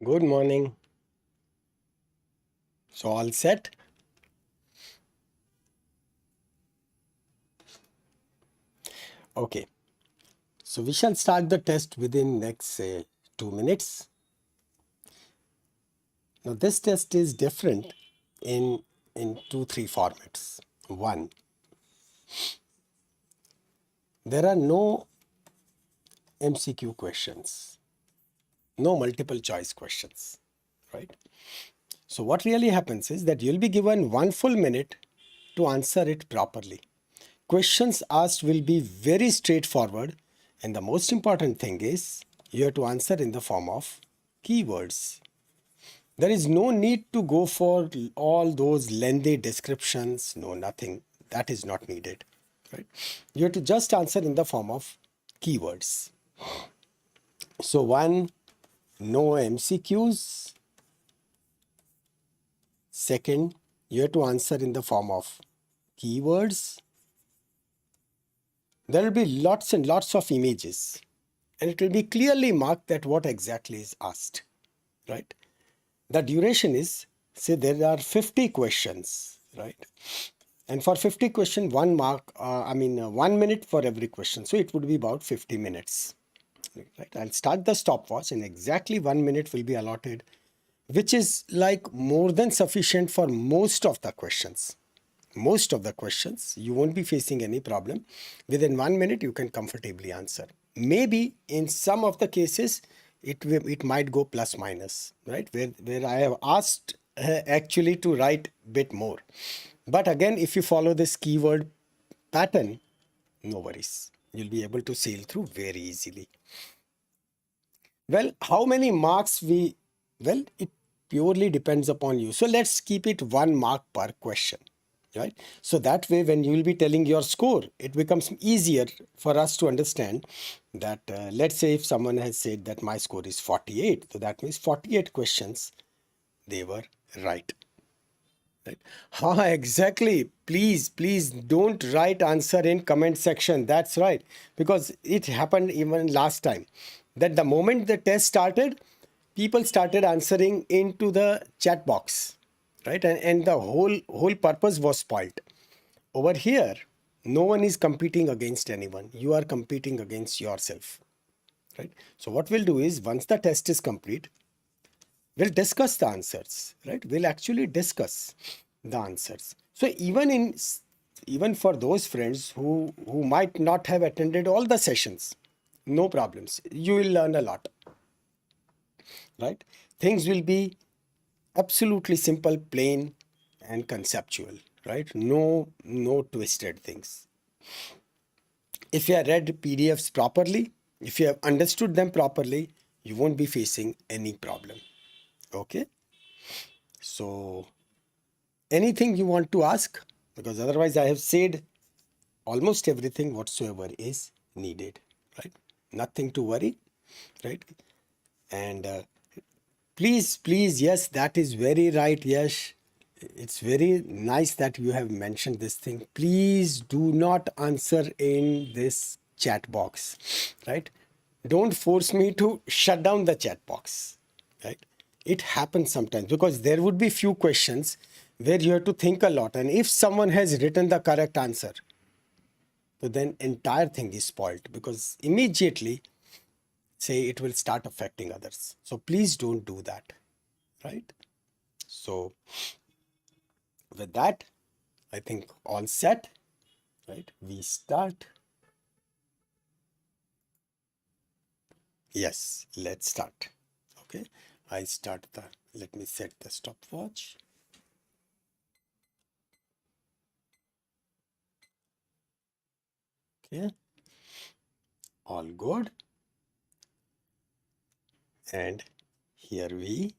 Good morning. So all set? Okay. So we shall start the test within next say 2 minutes. Now this test is different in three formats. One, there are no MCQ questions, no multiple choice questions, right? So what really happens is that you'll be given 1 full minute to answer it properly. Questions asked will be very straightforward, and the most important thing is you have to answer in the form of keywords. There is no need to go for all those lengthy descriptions, no, nothing. That is not needed, right? You have to just answer in the form of keywords. So one, no MCQs. Second, you have to answer in the form of keywords. There will be lots and lots of images, and it will be clearly marked that what exactly is asked, right? The duration is, say there are 50 questions, right? And for 50 question, 1 minute for every question. So it would be about 50 minutes, right? I'll start the stopwatch and exactly 1 minute will be allotted, which is like more than sufficient for most of the questions. Most of the questions, you won't be facing any problem. Within 1 minute, you can comfortably answer. Maybe in some of the cases, it might go plus minus, right? Where I have asked actually to write bit more. But again, if you follow this keyword pattern, no worries. You'll be able to sail through very easily. Well, how many marks well, it purely depends upon you. So let's keep it 1 mark per question, right? So that way, when you will be telling your score, it becomes easier for us to understand that, let's say if someone has said that my score is 48, so that means 48 questions, they were right. Right. Exactly. Please don't write answer in comment section. That's right. Because it happened even last time that the moment the test started, people started answering into the chat box, right? And the whole purpose was spoiled. Over here, no one is competing against anyone. You are competing against yourself, right? So what we'll do is once the test is complete, we'll discuss the answers, right? We'll actually discuss the answers. So even for those friends who might not have attended all the sessions, no problems. You will learn a lot, right? Things will be absolutely simple, plain, and conceptual, right? No twisted things. If you have read PDFs properly, if you have understood them properly, you won't be facing any problem. Okay? So anything you want to ask? Because otherwise I have said almost everything whatsoever is needed, right? Nothing to worry, right? And please, yes, that is very right. Yes, it's very nice that you have mentioned this thing. Please do not answer in this chat box, right? Don't force me to shut down the chat box, right? It happens sometimes because there would be few questions where you have to think a lot, and if someone has written the correct answer, so then entire thing is spoiled because immediately say it will start affecting others. So please don't do that, right? So with that, I think all set, right? We start. Yes, let's start. Okay, I start let me set the stopwatch. Okay, all good. And here we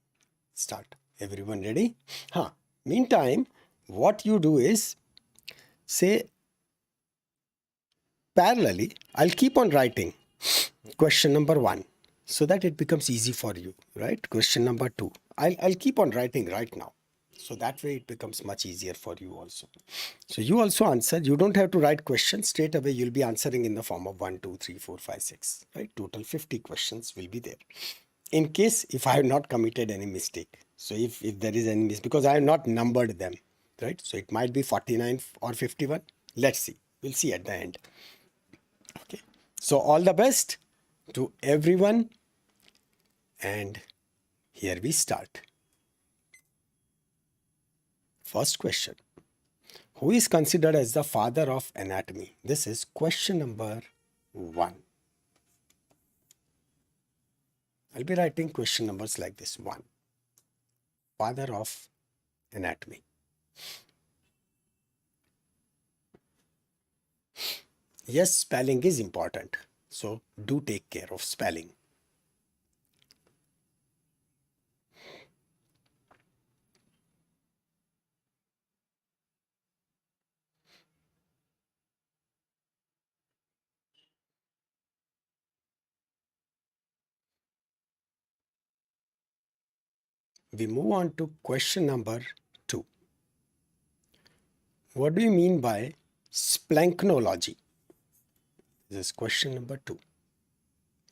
start. Everyone ready? Meantime, what you do is say parallelly, I'll keep on writing question number 1 so that it becomes easy for you, right? Question number 2. I'll keep on writing right now. So that way it becomes much easier for you also. So you also answer. You don't have to write questions straight away. You'll be answering in the form of 1, 2, 3, 4, 5, 6, right? Total 50 questions will be there. in case if I have not committed any mistake. So if there is any mistake, because I have not numbered them, right? So it might be 49 or 51. Let's see. We'll see at the end. Okay. So all the best to everyone. And here we start. First question. Who is considered as the father of anatomy? This is question number 1. I'll be writing question numbers like this. 1. Father of anatomy. Yes, spelling is important. So do take care of spelling. We move on to question number 2. What do you mean by splanknology? This is question number 2.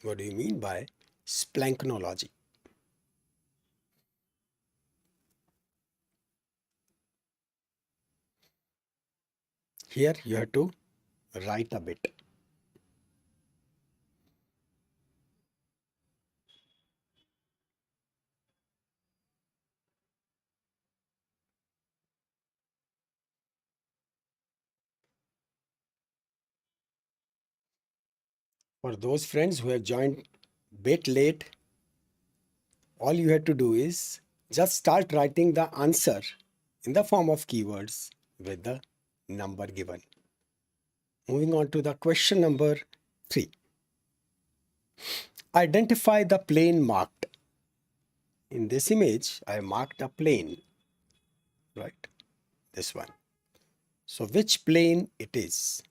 What do you mean by splanknology? Here you have to write a bit. For those friends who have joined bit late, all you have to do is just start writing the answer in the form of keywords with the number given. Moving on to the question number 3. Identify the plane marked. In this image, I marked a plane, right? This one. So which plane it is?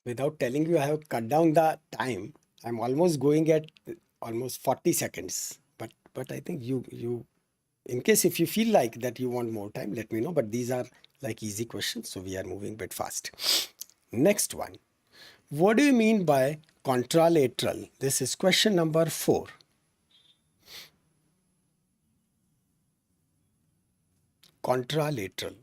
Without telling you, I have cut down the time. I'm almost going at almost 40 seconds. But I think you in case if you feel like that you want more time, let me know. But these are like easy questions, so we are moving a bit fast. Next one. What do you mean by contralateral? This is question number 4. Contralateral.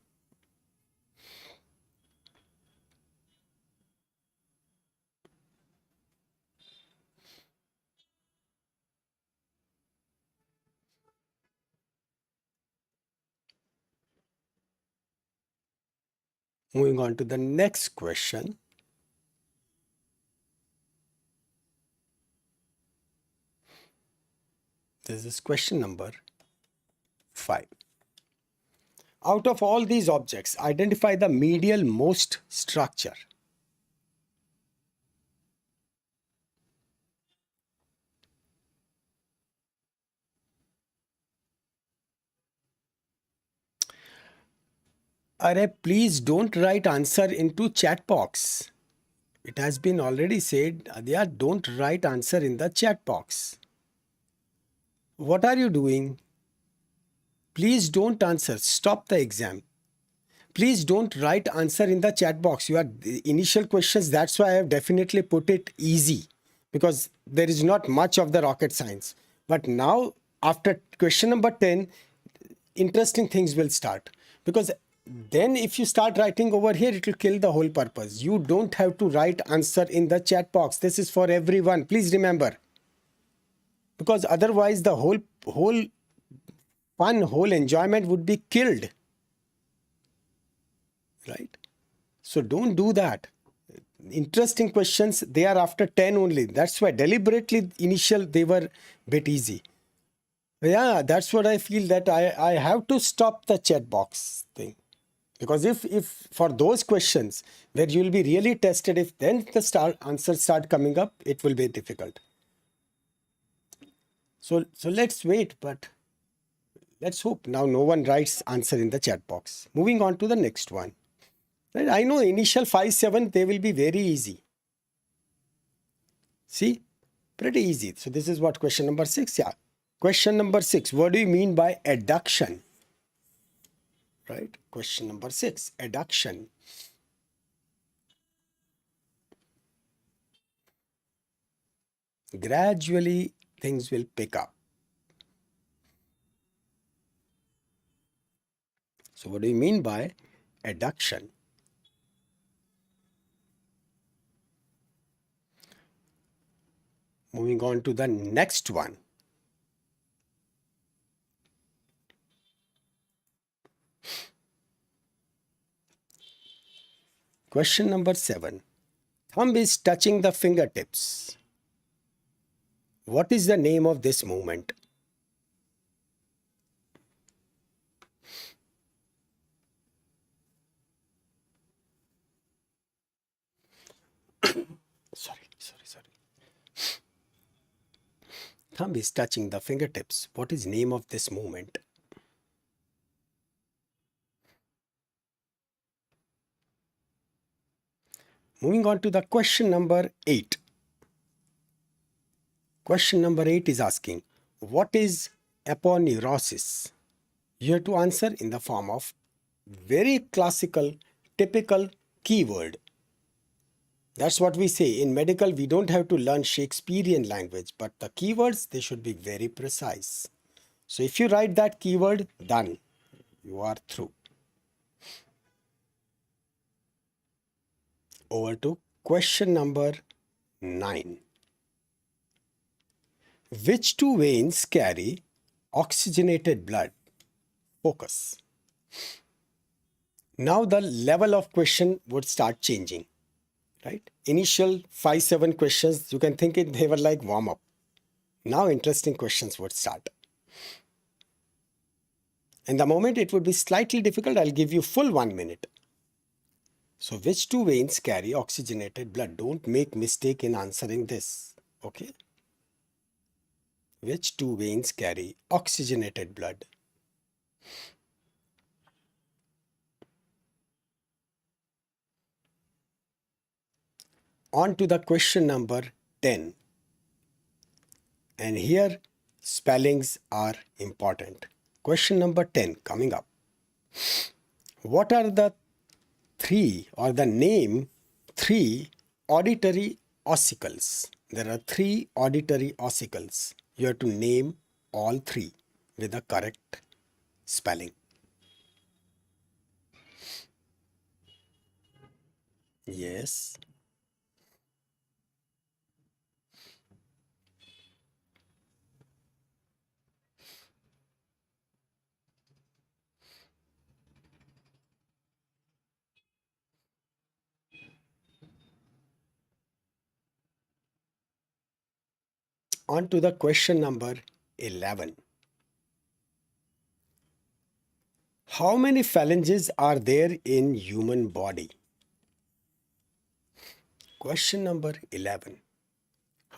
Moving on to the next question. This is question number 5. Out of all these objects, identify the medial most structure. Arey, please don't write answer into chat box. It has been already said, Adya, don't write answer in the chat box. What are you doing? Please don't answer. Stop the exam. Please don't write answer in the chat box. Your initial questions, that's why I have definitely put it easy, because there is not much of the rocket science. But now, after question number 10, interesting things will start, because then if you start writing over here, it will kill the whole purpose. You don't have to write answer in the chat box. This is for everyone. Please remember, because otherwise the whole fun, whole enjoyment would be killed, right? So don't do that. Interesting questions, they are after 10 only. That's why deliberately initial they were bit easy. Yeah, that's what I feel, that I have to stop the chat box thing. Because if for those questions where you will be really tested, if then the answers start coming up, it will be difficult. So let's wait, but let's hope now no one writes answer in the chat box. Moving on to the next one. Right? I know initial 5, 7, they will be very easy. See, pretty easy. So this is what question number 6. Yeah. Question number 6. What do you mean by adduction? Right? Question number 6. Adduction. Gradually things will pick up. So what do you mean by adduction? Moving on to the next one. Question number 7. Thumb is touching the fingertips. What is the name of this movement? Sorry. Thumb is touching the fingertips. What is name of this movement? Moving on to the question number 8. Question number 8 is asking, what is aponeurosis? You have to answer in the form of very classical, typical keyword. That's what we say. In medical, we don't have to learn Shakespearean language, but the keywords, they should be very precise. So if you write that keyword, done. You are through. Over to question number 9. Which two veins carry oxygenated blood? Focus. Now the level of question would start changing, right? Initial 5, 7 questions, you can think they were like warm up. Now interesting questions would start. And the moment it would be slightly difficult, I'll give you full 1 minute. So which two veins carry oxygenated blood? Don't make mistake in answering this, okay? Which two veins carry oxygenated blood? On to the question number 10. And here spellings are important. Question number 10 coming up. What are the three or the name 3 auditory ossicles? There are 3 auditory ossicles. You have to name all 3 with the correct spelling. Yes. On to the question number 11. How many phalanges are there in human body? Question number 11.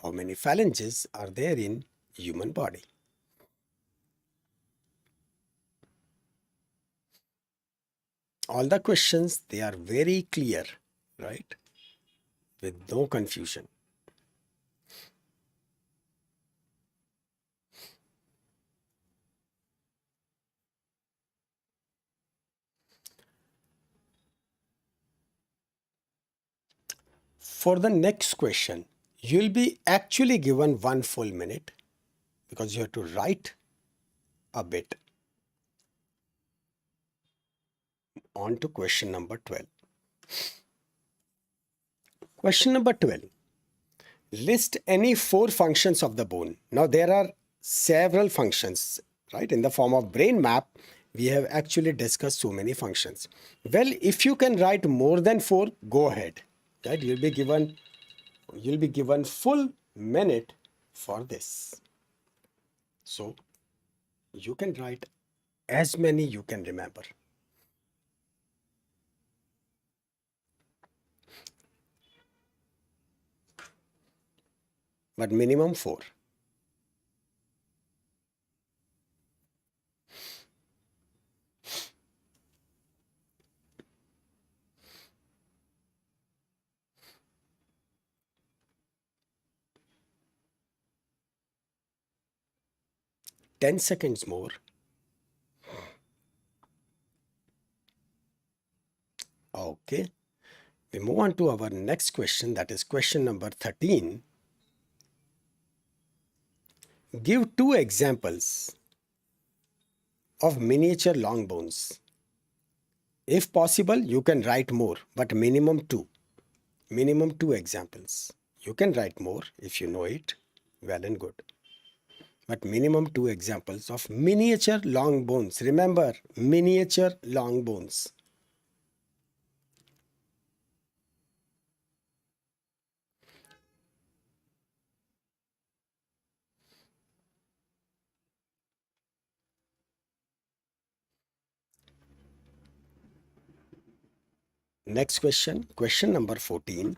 How many phalanges are there in human body? All the questions, they are very clear, right? With no confusion. For the next question, you'll be actually given 1 full minute because you have to write a bit. On to question number 12. Question number 12. List any 4 functions of the bone. Now there are several functions, right? In the form of brain map, we have actually discussed so many functions. Well, if you can write more than 4, go ahead. Right? You'll be given full minute for this. So you can write as many you can remember. But minimum 4. 10 seconds more. Okay. We move on to our next question, that is question number 13. Give two examples of miniature long bones. If possible, you can write more, but minimum two. Minimum two examples. You can write more if you know it, well and good. But minimum two examples of miniature long bones. Remember, miniature long bones. Next question, question number 14.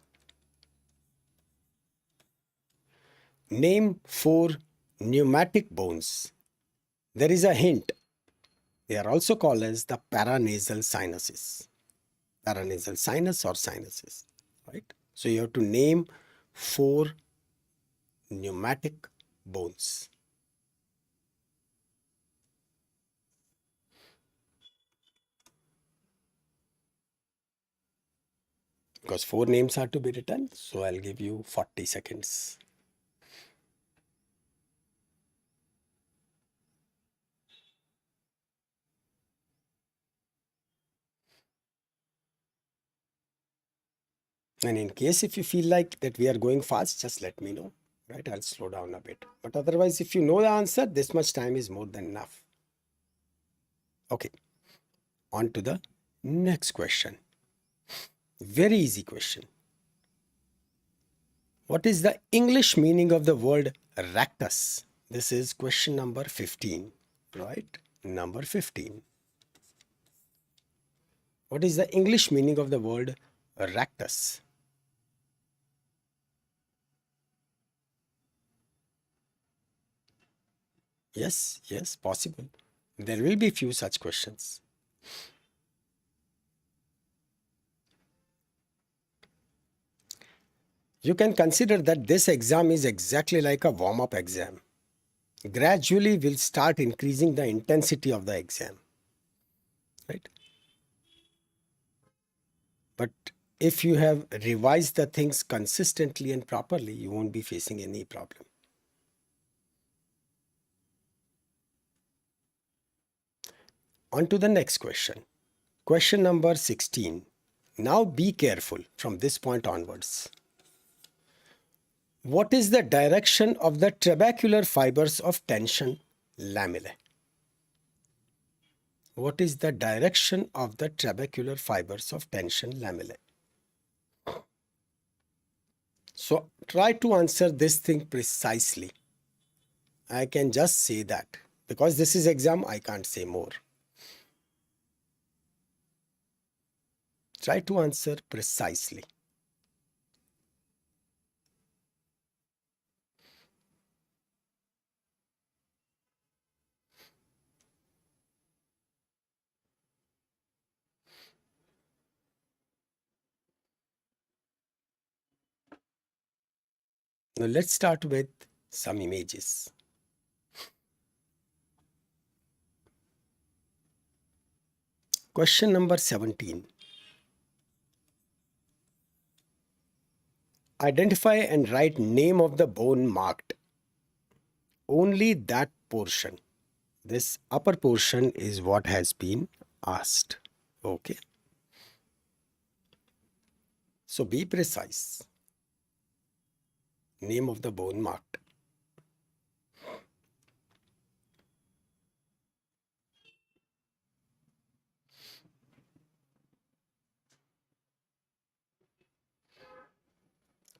Name four pneumatic bones. There is a hint. They are also called as the paranasal sinuses. Paranasal sinus or sinuses, right? So you have to name four pneumatic bones. Because four names are to be written, so I'll give you 40 seconds. And in case if you feel like that we are going fast, just let me know, right? I'll slow down a bit. But otherwise, if you know the answer, this much time is more than enough. Okay, on to the next question. Very easy question. What is the English meaning of the word rectus? This is question number 15, right? Number 15. What is the English meaning of the word rectus? Yes, yes, possible. There will be few such questions. You can consider that this exam is exactly like a warm-up exam. Gradually, we'll start increasing the intensity of the exam, right? But if you have revised the things consistently and properly, you won't be facing any problem. On to the next question. Question number 16. Now be careful from this point onwards. What is the direction of the trabecular fibers of tension lamellae? What is the direction of the trabecular fibers of tension lamellae? So try to answer this thing precisely. I can just say that. Because this is exam, I can't say more. Try to answer precisely. Now let's start with some images. Question number 17. Identify and write name of the bone marked. Only that portion. This upper portion is what has been asked. Okay. So be precise. Name of the bone marked.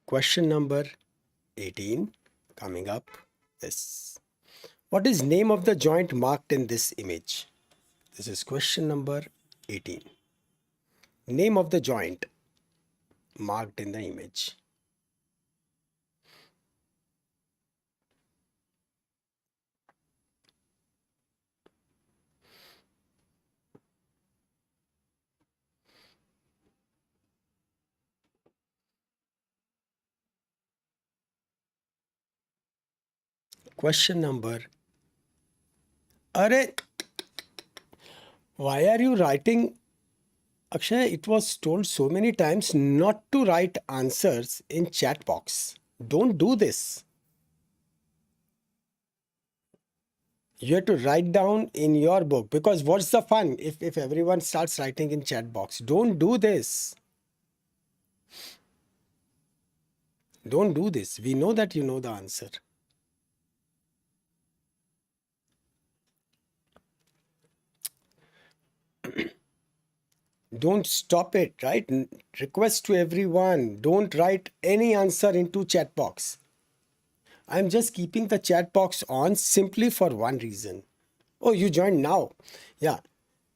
Question number 18 coming up. Yes. What is name of the joint marked in this image? This is question number 18. Name of the joint marked in the image. Question number Arey, why are you writing? Akshay, it was told so many times not to write answers in chat box. Don't do this. You have to write down in your book, because what's the fun if everyone starts writing in chat box? Don't do this. Don't do this. We know that you know the answer. Don't stop it, right? Request to everyone, don't write any answer into chat box. I'm just keeping the chat box on simply for one reason. Oh, you joined now. Yeah.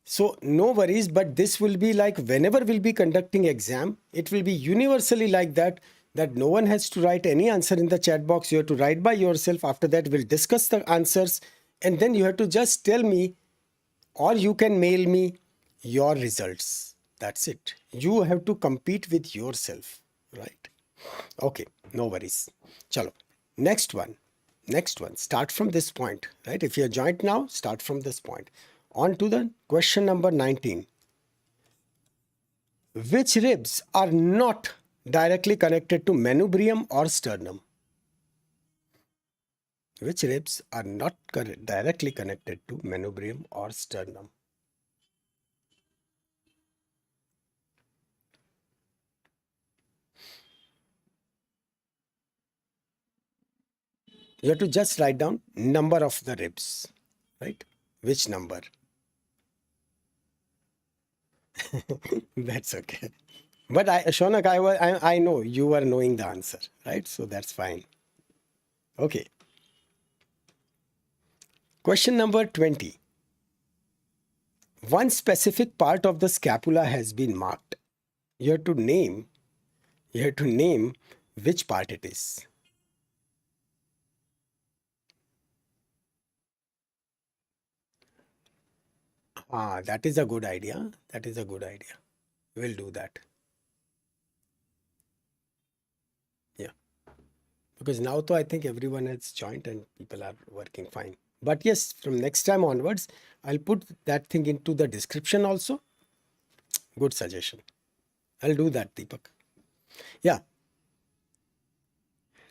So no worries, but this will be like whenever we'll be conducting exam, it will be universally like that, that no one has to write any answer in the chat box. You have to write by yourself. After that, we'll discuss the answers, and then you have to just tell me, or you can mail me your results. That's it. You have to compete with yourself, right? Okay, no worries. Chalo. Next one. Next one. Start from this point, right? If you're joined now, start from this point. On to the question number 19. Which ribs are not directly connected to manubrium or sternum? Which ribs are not directly connected to manubrium or sternum? You have to just write down number of the ribs, right? Which number? That's okay. But Shonak, I know you were knowing the answer, right? So that's fine. Okay. Question number 20. One specific part of the scapula has been marked. You have to name, you have to name which part it is. Ah, that is a good idea. That is a good idea. We'll do that. Yeah. Because now though I think everyone has joined and people are working fine. But yes, from next time onwards, I'll put that thing into the description also. Good suggestion. I'll do that, Deepak. Yeah.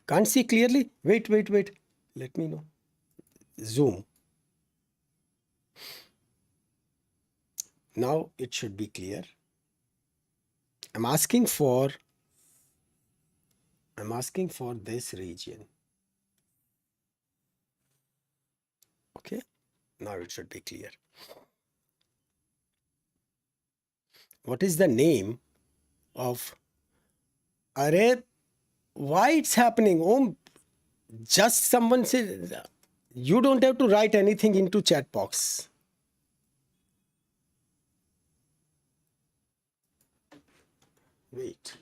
Can't see clearly? Wait, wait, wait. Let me know. Zoom. Now it should be clear. I'm asking for this region. Okay. Now it should be clear. What is the name of Array? Why it's happening? Oh, just someone said you don't have to write anything into chat box. Wait.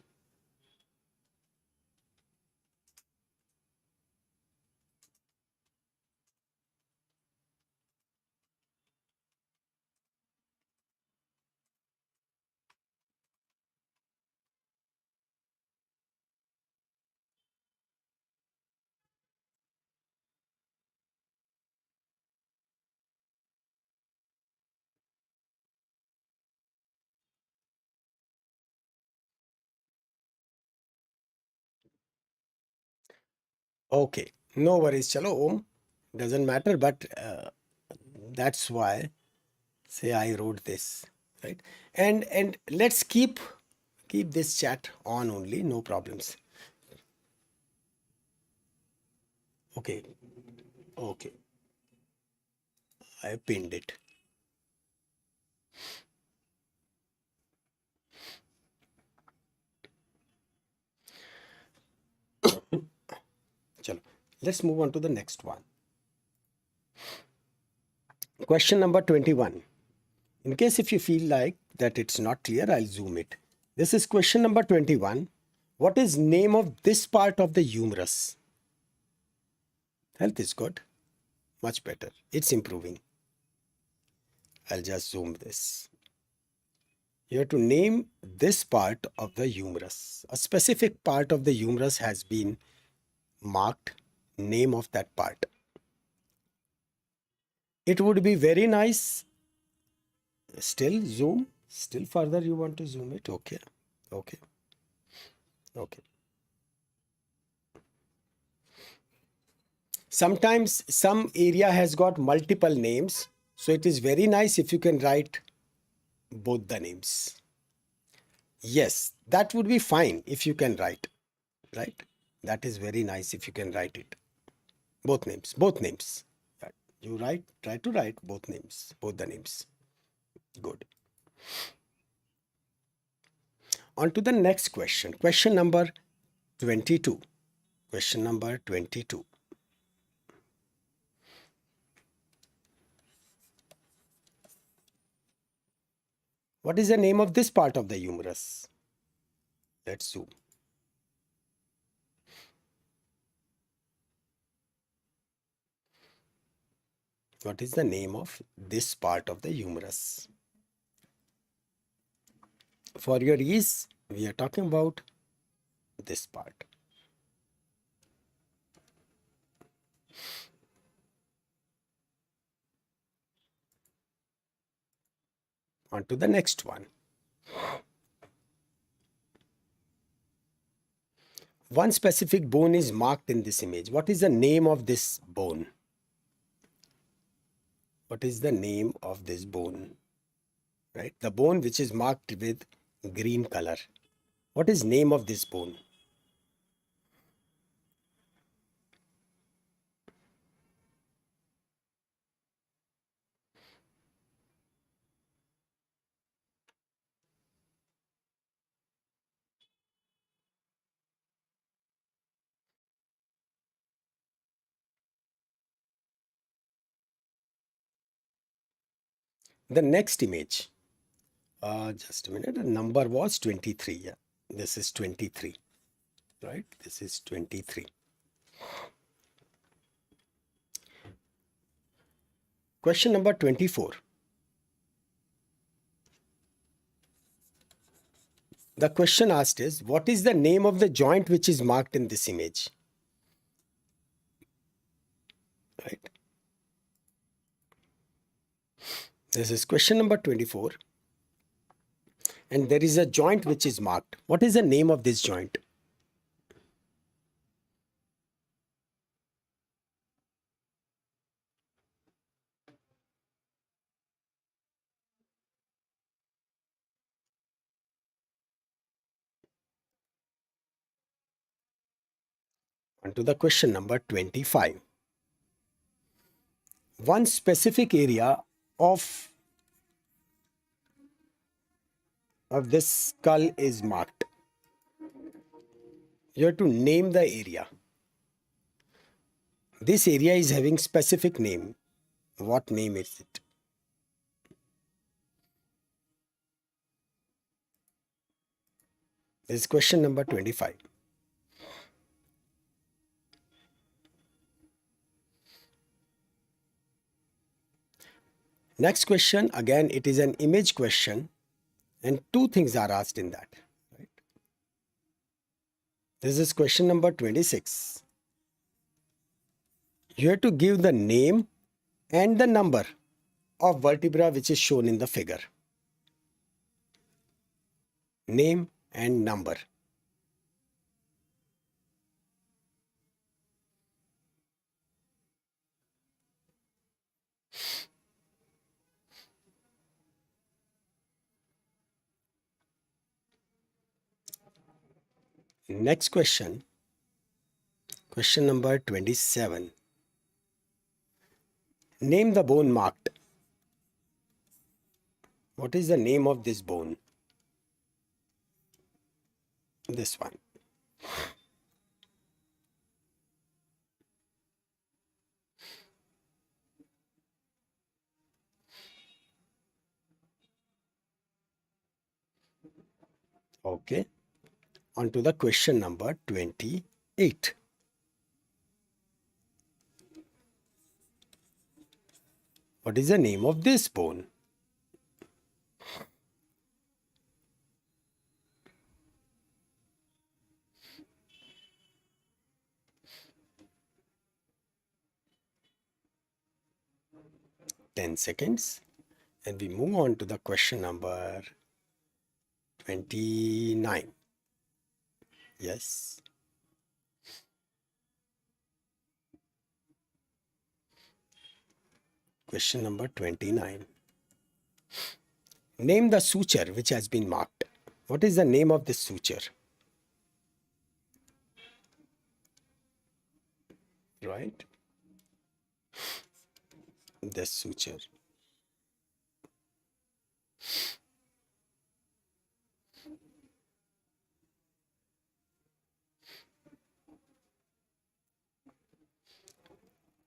Okay. No worries. Chalo, Om. Doesn't matter, but that's why say I wrote this, right? And let's keep this chat on only, no problems. Okay, okay, I pinned it. Chalo. Let's move on to the next one. Question number 21. In case if you feel like that it's not clear, I'll zoom it. This is question number 21. What is name of this part of the humerus? Health is good. Much better. It's improving. I'll just zoom this. You have to name this part of the humerus. A specific part of the humerus has been marked. Name of that part. It would be very nice. Still zoom. Still further you want to zoom it. Okay. Okay. Okay. Sometimes some area has got multiple names. So it is very nice if you can write both the names. Yes, that would be fine if you can write, right? That is very nice if you can write it. Both names, both names. Right. You write, try to write both names, both the names. Good. On to the next question. Question number 22. Question number 22. What is the name of this part of the humerus? Let's zoom. What is the name of this part of the humerus? For your ease, we are talking about this part. On to the next one. One specific bone is marked in this image. What is the name of this bone? What is the name of this bone? Right? The bone which is marked with green color. What is name of this bone? The next image. Just a minute. The number was 23. Yeah. This is 23. Right? This is 23. Question number 24. The question asked is, what is the name of the joint which is marked in this image? Right? This is question number 24. And there is a joint which is marked. What is the name of this joint? On to the question number 25. One specific area of this skull is marked. You have to name the area. This area is having specific name. What name is it? This is question number 25. Next question, again, it is an image question, and two things are asked in that. Right? This is question number 26. You have to give the name and the number of vertebra which is shown in the figure. Name and number. Next question. Question number 27. Name the bone marked. What is the name of this bone? This one. Okay. On to the question number 28. What is the name of this bone? 10 seconds, and we move on to the question number 29. Yes. Question number 29. Name the suture which has been marked. What is the name of this suture? Right? This suture.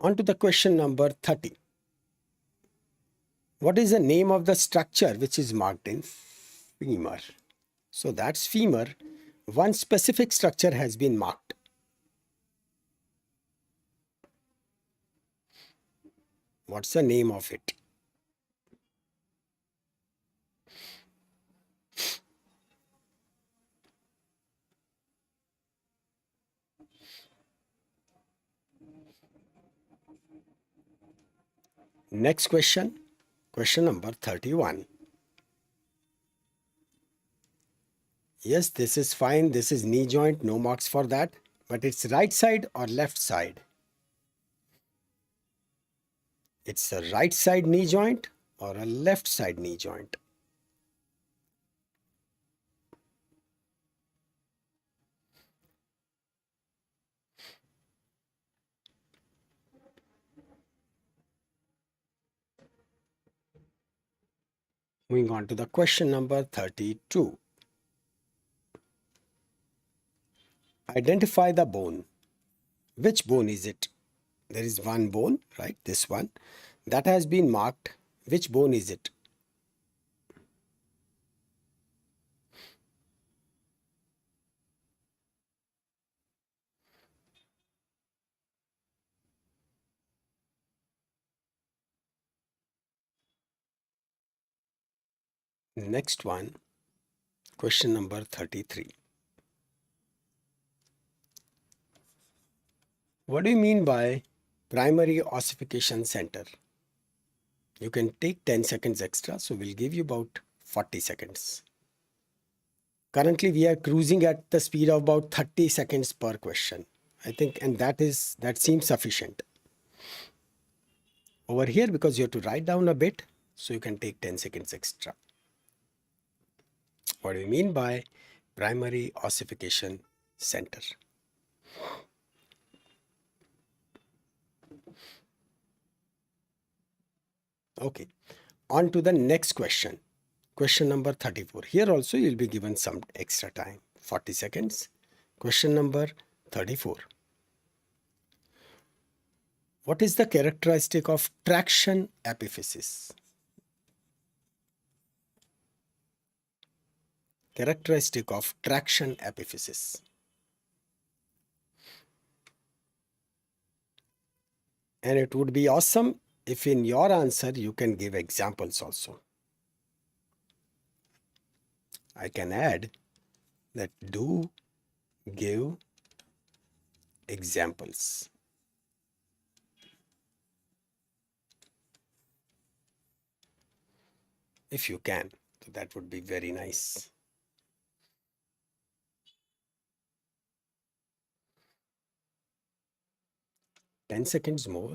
On to the question number 30. What is the name of the structure which is marked in femur? So that's femur. One specific structure has been marked. What's the name of it? Next question. Question number 31. Yes, this is fine. This is knee joint. No marks for that. But it's right side or left side? It's a right side knee joint or a left side knee joint? Moving on to the question number 32. Identify the bone. Which bone is it? There is one bone, right? This one. That has been marked. Which bone is it? Next one. Question number 33. What do you mean by primary ossification center? You can take 10 seconds extra, so we'll give you about 40 seconds. Currently, we are cruising at the speed of about 30 seconds per question, I think, and that seems sufficient. Over here, because you have to write down a bit, so you can take 10 seconds extra. What do you mean by primary ossification center? Okay, on to the next question. Question number 34. Here also you'll be given some extra time, 40 seconds. Question number 34. What is the characteristic of traction epiphysis? Characteristic of traction epiphysis. And it would be awesome if in your answer you can give examples also. I can add that do give examples. If you can, so that would be very nice. Ten seconds more.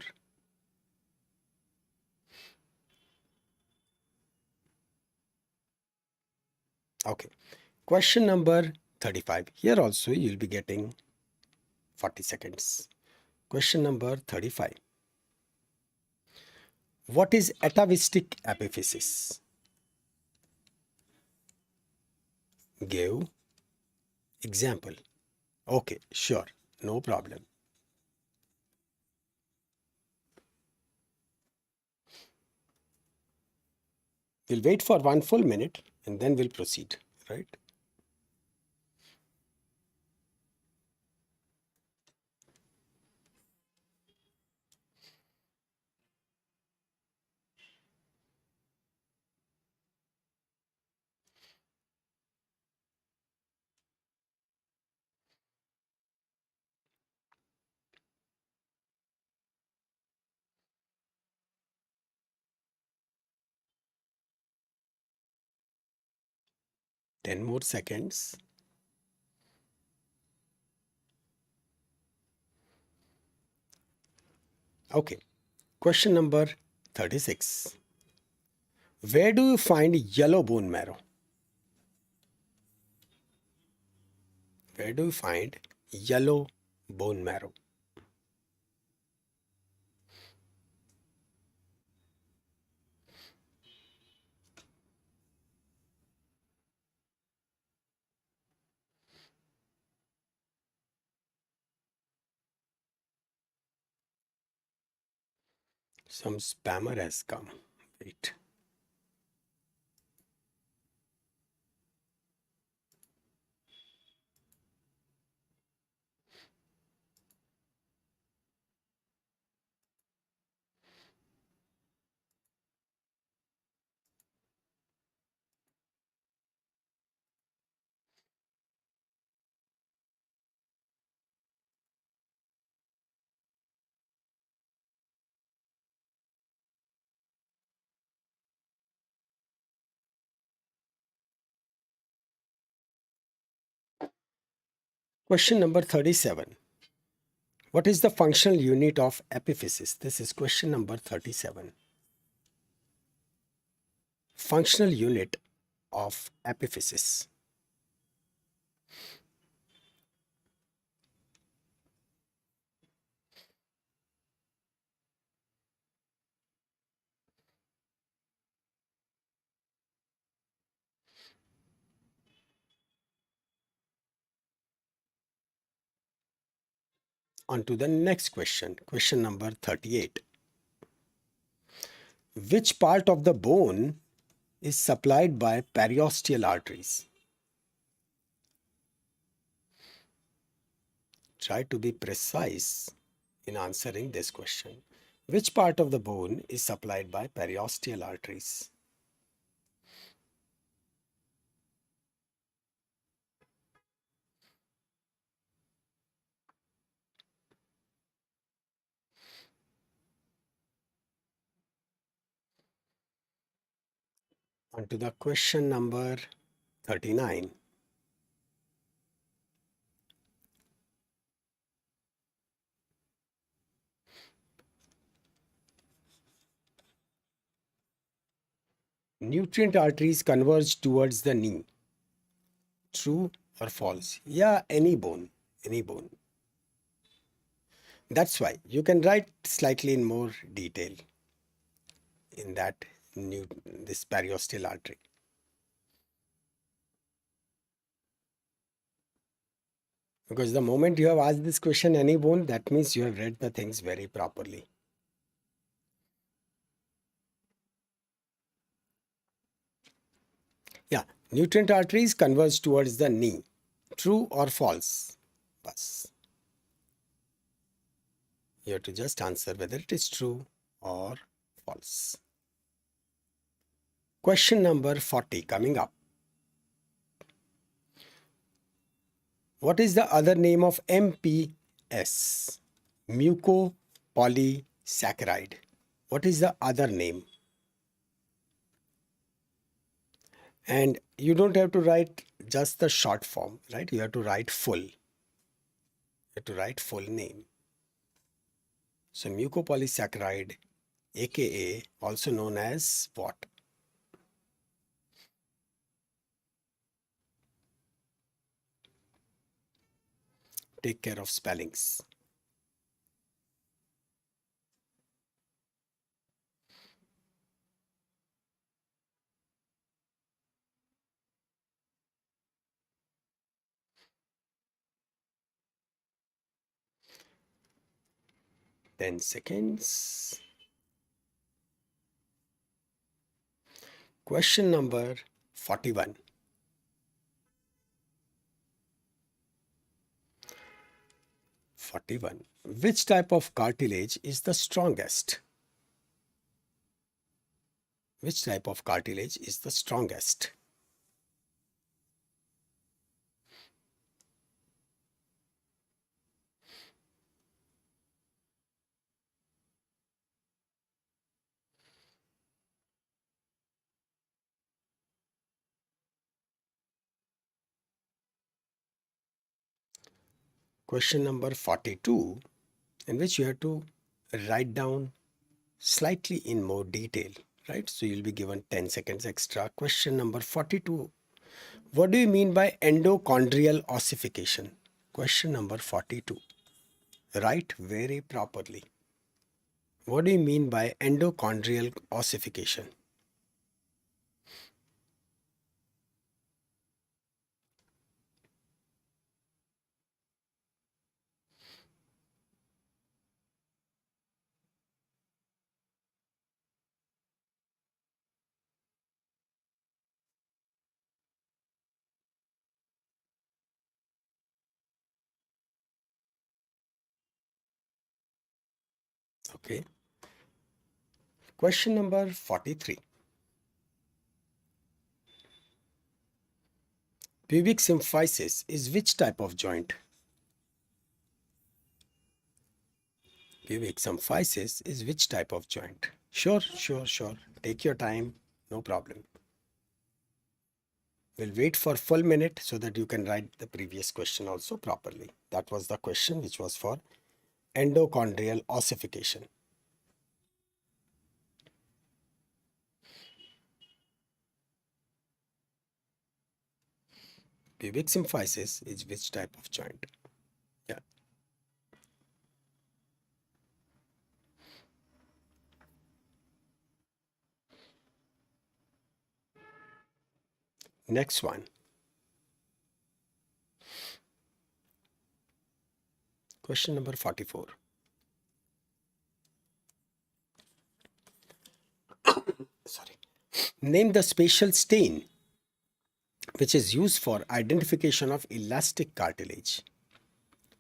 Okay. Question number 35. Here also you'll be getting 40 seconds. Question number 35. What is atavistic epiphysis? Give example. Okay, sure, no problem. We'll wait for 1 full minute and then we'll proceed, right? 10 more seconds. Okay, question number 36. Where do you find yellow bone marrow? Where do you find yellow bone marrow? Some spammer has come. Wait. Question number 37. What is the functional unit of epiphysis? This is question number 37. Functional unit of epiphysis. On to the next question. Question number 38. Which part of the bone is supplied by periosteal arteries? Try to be precise in answering this question. Which part of the bone is supplied by periosteal arteries? On to the question number 39. Nutrient arteries converge towards the knee. True or false? Yeah, any bone. Any bone. That's why you can write slightly in more detail in that this periosteal artery. Because the moment you have asked this question, any bone, that means you have read the things very properly. Yeah, nutrient arteries converge towards the knee. True or false? Bas. You have to just answer whether it is true or false. Question number 40 coming up. What is the other name of MPS? Mucopolysaccharide. What is the other name? And you don't have to write just the short form, right? You have to write full. You have to write full name. So mucopolysaccharide, aka also known as what? Take care of spellings. Ten seconds. Question number 41. Which type of cartilage is the strongest? Which type of cartilage is the strongest? question number 42, in which you have to write down slightly in more detail, right? So you'll be given 10 seconds extra. Question number 42. What do you mean by endochondrial ossification? Question number 42. Write very properly. What do you mean by endochondrial ossification? Okay. Question number 43. Pubic symphysis is which type of joint? Pubic symphysis is which type of joint? Sure. Take your time, no problem. We'll wait for full minute so that you can write the previous question also properly. That was the question which was for endochondrial ossification. Pubic symphysis is which type of joint? Yeah. Next one. Question number 44. Sorry. Name the spatial stain which is used for identification of elastic cartilage.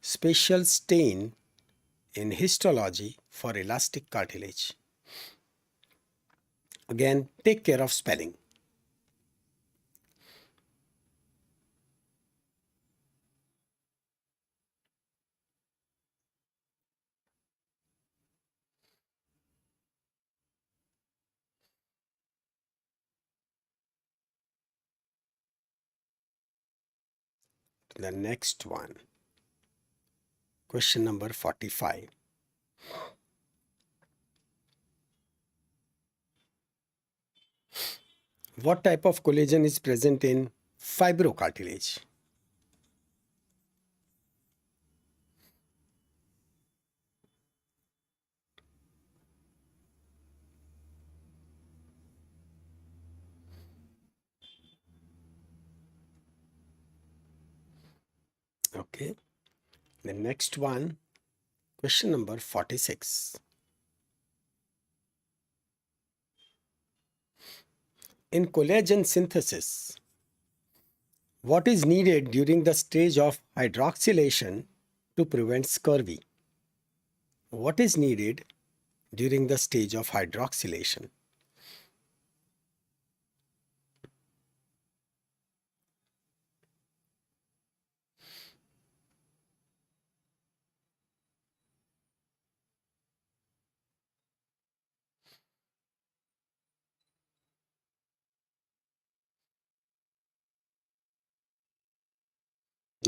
Spatial stain in histology for elastic cartilage. Again, take care of spelling. The next one. Question number 45. What type of collagen is present in fibrocartilage? Okay. The next one, question number 46. In collagen synthesis, what is needed during the stage of hydroxylation to prevent scurvy? What is needed during the stage of hydroxylation?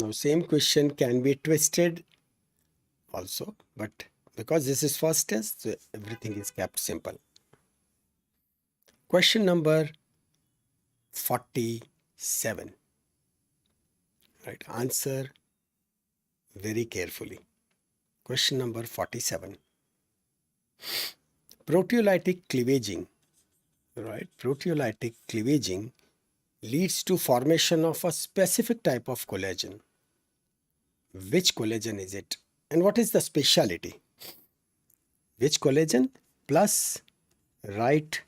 Now, same question can be twisted also, but because this is first test, so everything is kept simple. Question number 47. Right, answer very carefully. Question number 47. Proteolytic cleavaging, right? Proteolytic cleavaging leads to formation of a specific type of collagen. Which collagen is it? And what is the speciality? Which collagen? Plus write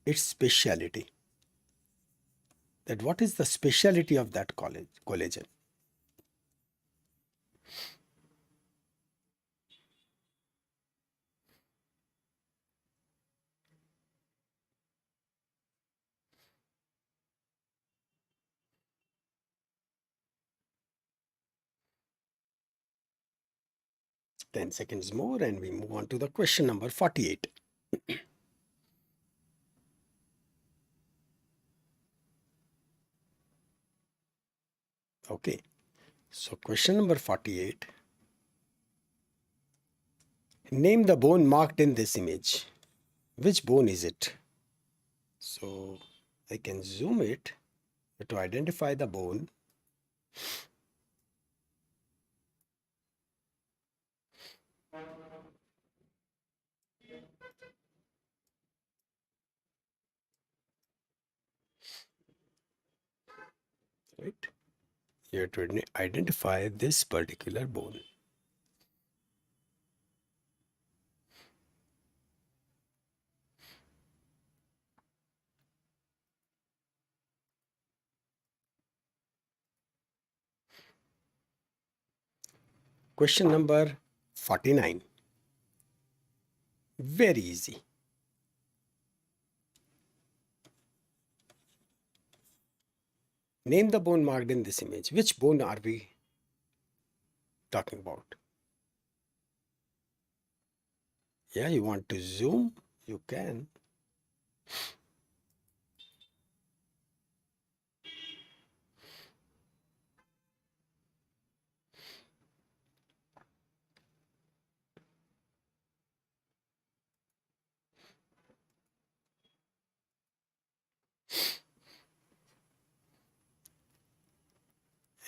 its speciality. That what is the speciality of that collagen? Ten seconds more and we move on to the question number 48. Okay. So question number 48. Name the bone marked in this image. Which bone is it? So I can zoom it to identify the bone. Right? You have to identify this particular bone. Question number 49. Very easy. Name the bone marked in this image. Which bone are we talking about? Yeah, you want to zoom? You can.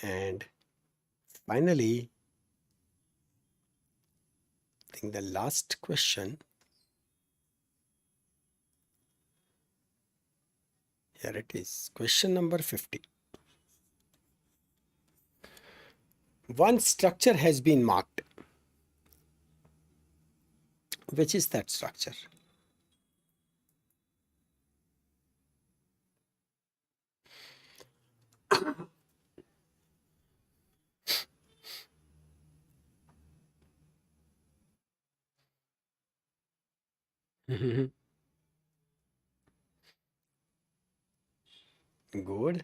And finally, I think the last question. Here it is. Question number 50. One structure has been marked. Which is that structure? Good.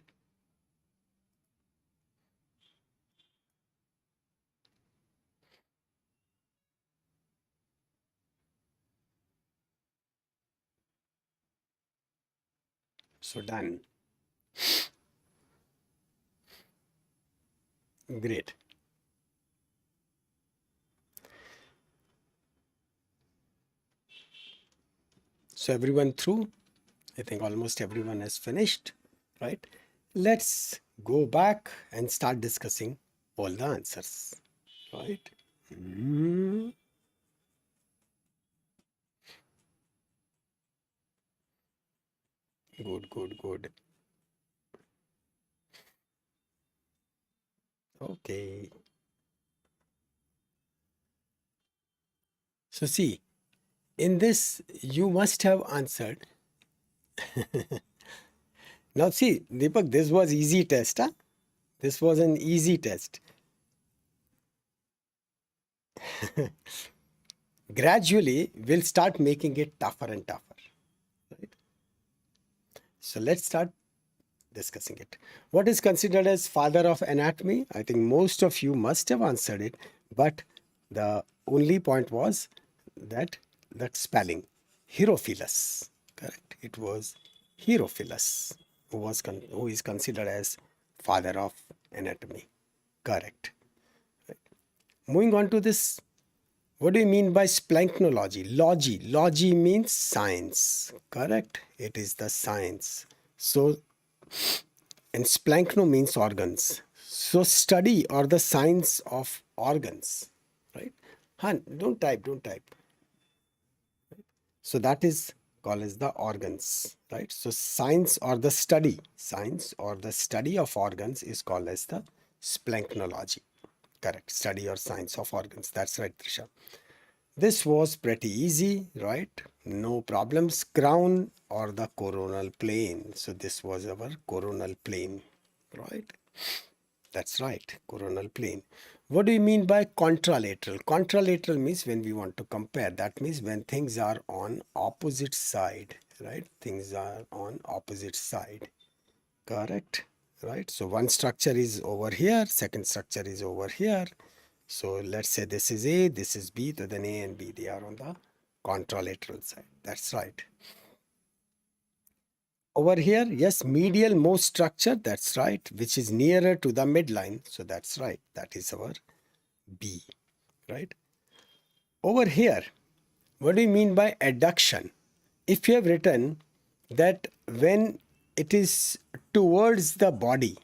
So done. Great. So everyone through? I think almost everyone has finished, right? Let's go back and start discussing all the answers, right? Good, good, good. Okay. So see, in this you must have answered. Now see, Deepak, this was easy test, huh? This was an easy test. Gradually, we'll start making it tougher and tougher. Right? So let's start discussing it. What is considered as father of anatomy? I think most of you must have answered it, but the only point was that the spelling, Herophilus. Correct. It was Herophilus who is considered as father of anatomy. Correct. Moving on to this, what do you mean by splanknology? Logy means science. Correct. It is the science. So, and splankno means organs. So, study or the science of organs. Right? Han, don't type, don't type. So that is called as the organs, right? So science or the study of organs is called as the splanknology. Correct. Study or science of organs. That's right, Trisha. This was pretty easy, right? No problems. Crown or the coronal plane. So this was our coronal plane, right? That's right, coronal plane. What do you mean by contralateral? Contralateral means when we want to compare. That means when things are on opposite side, right? Things are on opposite side. Correct, right? So one structure is over here, second structure is over here. So let's say this is A, this is B, so then A and B, they are on the contralateral side. That's right. Over here, yes, medial most structure, that's right, which is nearer to the midline. So that's right, that is our B, right? Over here, what do you mean by adduction? If you have written that when it is towards the body,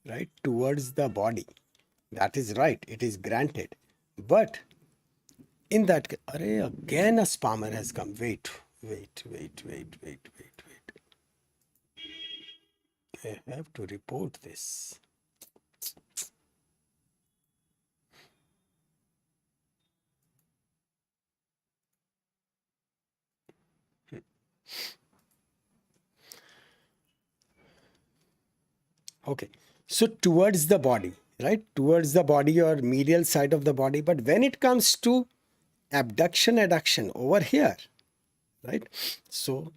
right, towards the body, that is right, it is granted. But in that, array, again a spammer has come. Wait. I have to report this. Okay, so towards the body, right? Towards the body or medial side of the body. But when it comes to abduction, adduction over here, right? So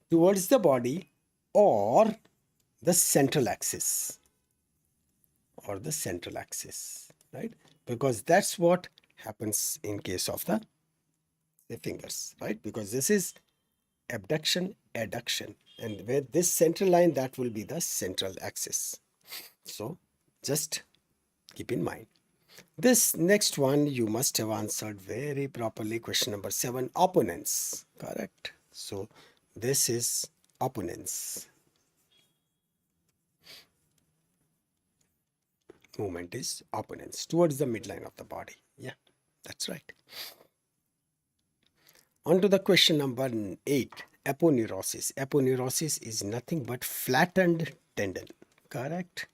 towards the body or the central axis, right? Because that's what happens in case of the fingers, right? Because this is abduction, adduction, and where this central line, that will be the central axis. So just keep in mind. This next one you must have answered very properly. Question number 7, opponents, correct? So this is opponents. Movement is opponents towards the midline of the body. Yeah, that's right. On to the question number 8, aponeurosis. Aponeurosis is nothing but flattened tendon, correct?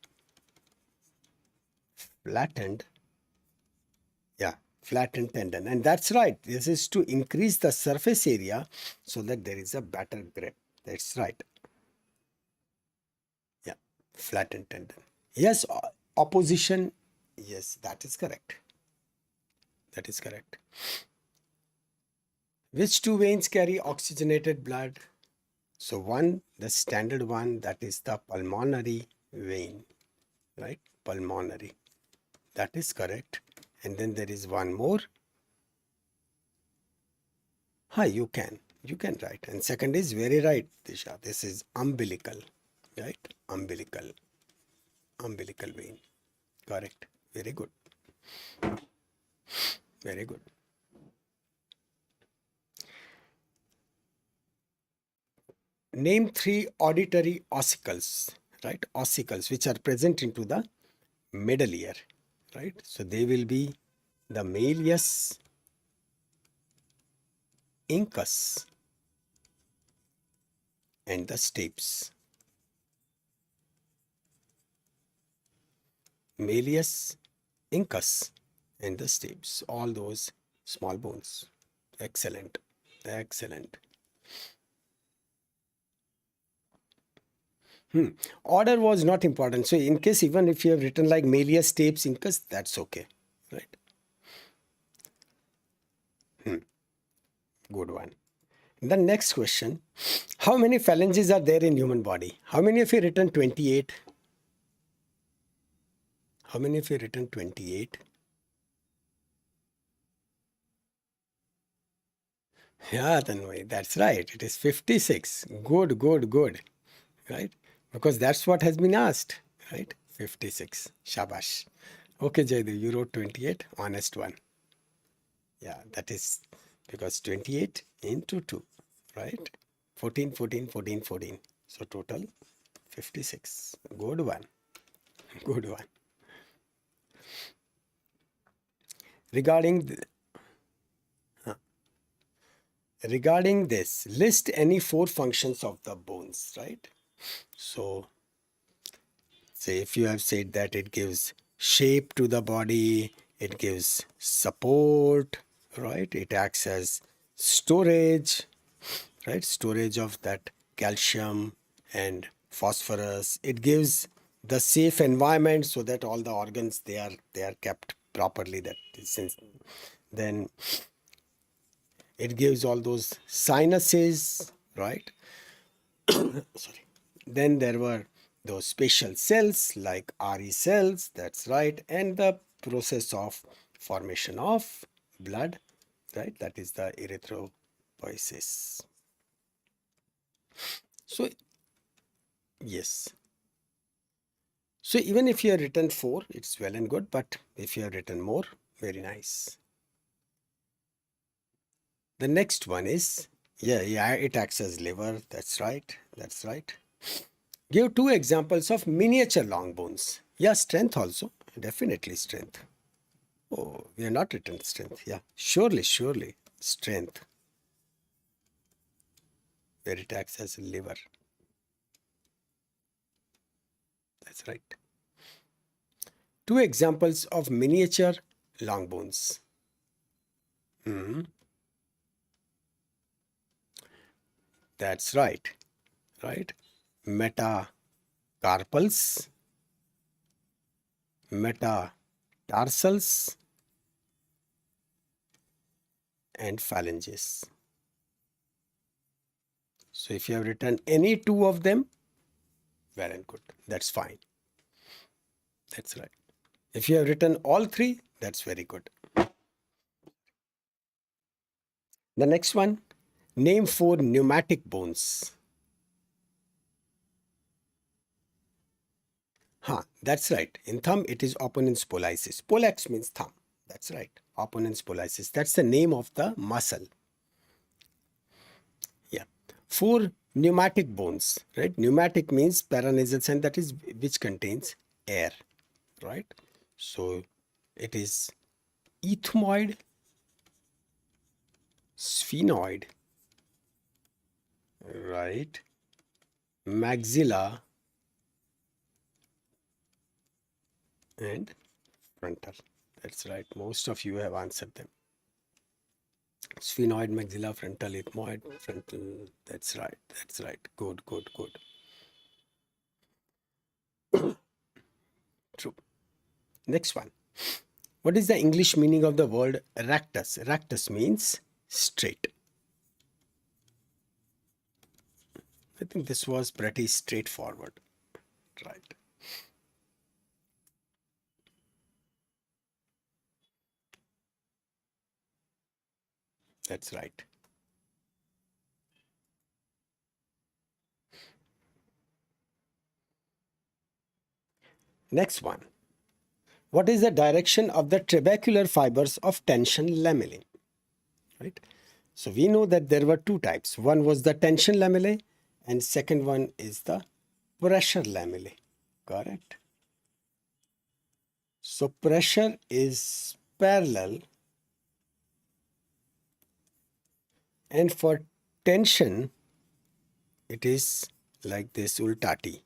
Flattened, yeah, flattened tendon. And that's right. This is to increase the surface area so that there is a better grip. That's right. Yeah, flattened tendon. Yes, opposition. Yes, that is correct. That is correct. Which two veins carry oxygenated blood? So one, the standard one, that is the pulmonary vein, right? Pulmonary. That is correct. And then there is one more. Hi, you can write. And second is very right, Disha. This is umbilical, right? Umbilical vein. Correct. Very good. Very good. Name 3 auditory ossicles, right? Ossicles which are present into the middle ear, right? So they will be the malleus, incus, and the stapes. Malleus, incus, and the stapes. All those small bones. Excellent. Excellent. Order was not important. So in case even if you have written like malleus, stapes, incus, that's okay, right? Good one. The next question, how many phalanges are there in human body? How many of you written 28? How many of you written 28? Yeah, Tanmay, that's right. It is 56. Good. Right? Because that's what has been asked. Right? 56. Shabash. Okay, Jaydev, you wrote 28. Honest one. Yeah, that is because 28 into 2. Right? 14. So total 56. Good one. Good one. Regarding this, list any 4 functions of the bones, right? So, say if you have said that it gives shape to the body, it gives support, right? It acts as storage, right? Storage of that calcium and phosphorus. It gives the safe environment so that all the organs they are kept properly. That since then it gives all those sinuses, right? Sorry. Then there were those special cells like RE cells, that's right, and the process of formation of blood, right? That is the erythropoiesis. So Yes. So even if you have written 4, it's well and good, but if you have written more, very nice. The next one is, yeah, it acts as liver. That's right. That's right. Give 2 examples of miniature long bones. Yeah, strength also. Definitely strength. Oh, we have not written strength. Yeah, surely, surely. Strength, where it acts as a liver. That's right. 2 examples of miniature long bones. That's right. Right. Metacarpals, metatarsals, and phalanges. So if you have written any 2 of them, well and good. That's fine. That's right. If you have written all 3, that's very good. The next one, name 4 pneumatic bones. That's right. In thumb, it is opponens pollicis. Pollax means thumb. That's right. Opponens pollicis. That's the name of the muscle. Yeah. 4 pneumatic bones, right? Pneumatic means paranasal sign, that is which contains air, right? So it is ethmoid, sphenoid, right? Maxilla and frontal. That's right. Most of you have answered them. Sphenoid, maxilla, frontal, ethmoid, frontal. That's right. That's right. Good, good, good. True. Next one. What is the English meaning of the word rectus? Rectus means straight. I think this was pretty straightforward, right? That's right. Next one. What is the direction of the trabecular fibers of tension lamellae? Right. So we know that there were 2 types. One was the tension lamellae, and second one is the pressure lamellae. Correct. So pressure is parallel, and for tension it is like this ultati,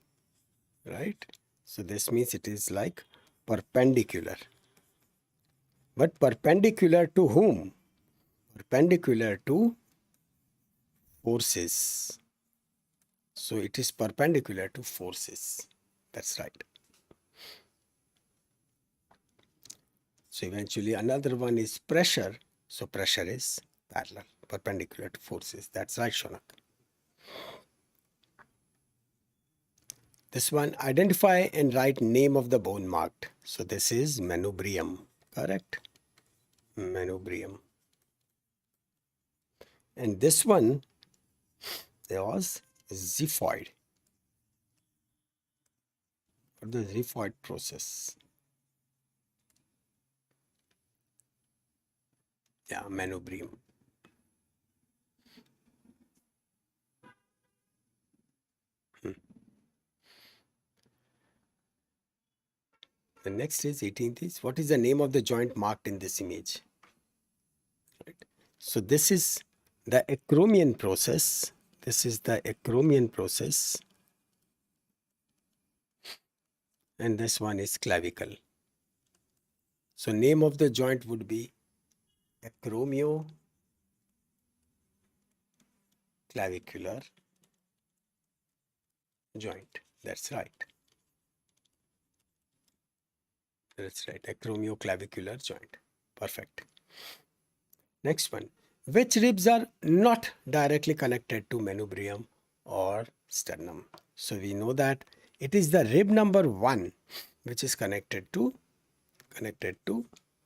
right? So this means it is like perpendicular. But perpendicular to whom? Perpendicular to forces. So it is perpendicular to forces. That's right. So eventually another one is pressure. So pressure is parallel, perpendicular to forces. That's right, Shonak. This one, identify and write name of the bone marked. So this is manubrium, correct? Manubrium. And this one, there was xiphoid, or the xiphoid process. Yeah, manubrium. The next is 18th is, what is the name of the joint marked in this image? Right. So this is the acromion process. This is the acromion process. And this one is clavicle. So name of the joint would be acromioclavicular joint. That's right. That's right. Acromioclavicular joint. Perfect. Next one. Which ribs are not directly connected to manubrium or sternum? So we know that it is the rib number 1 which is connected to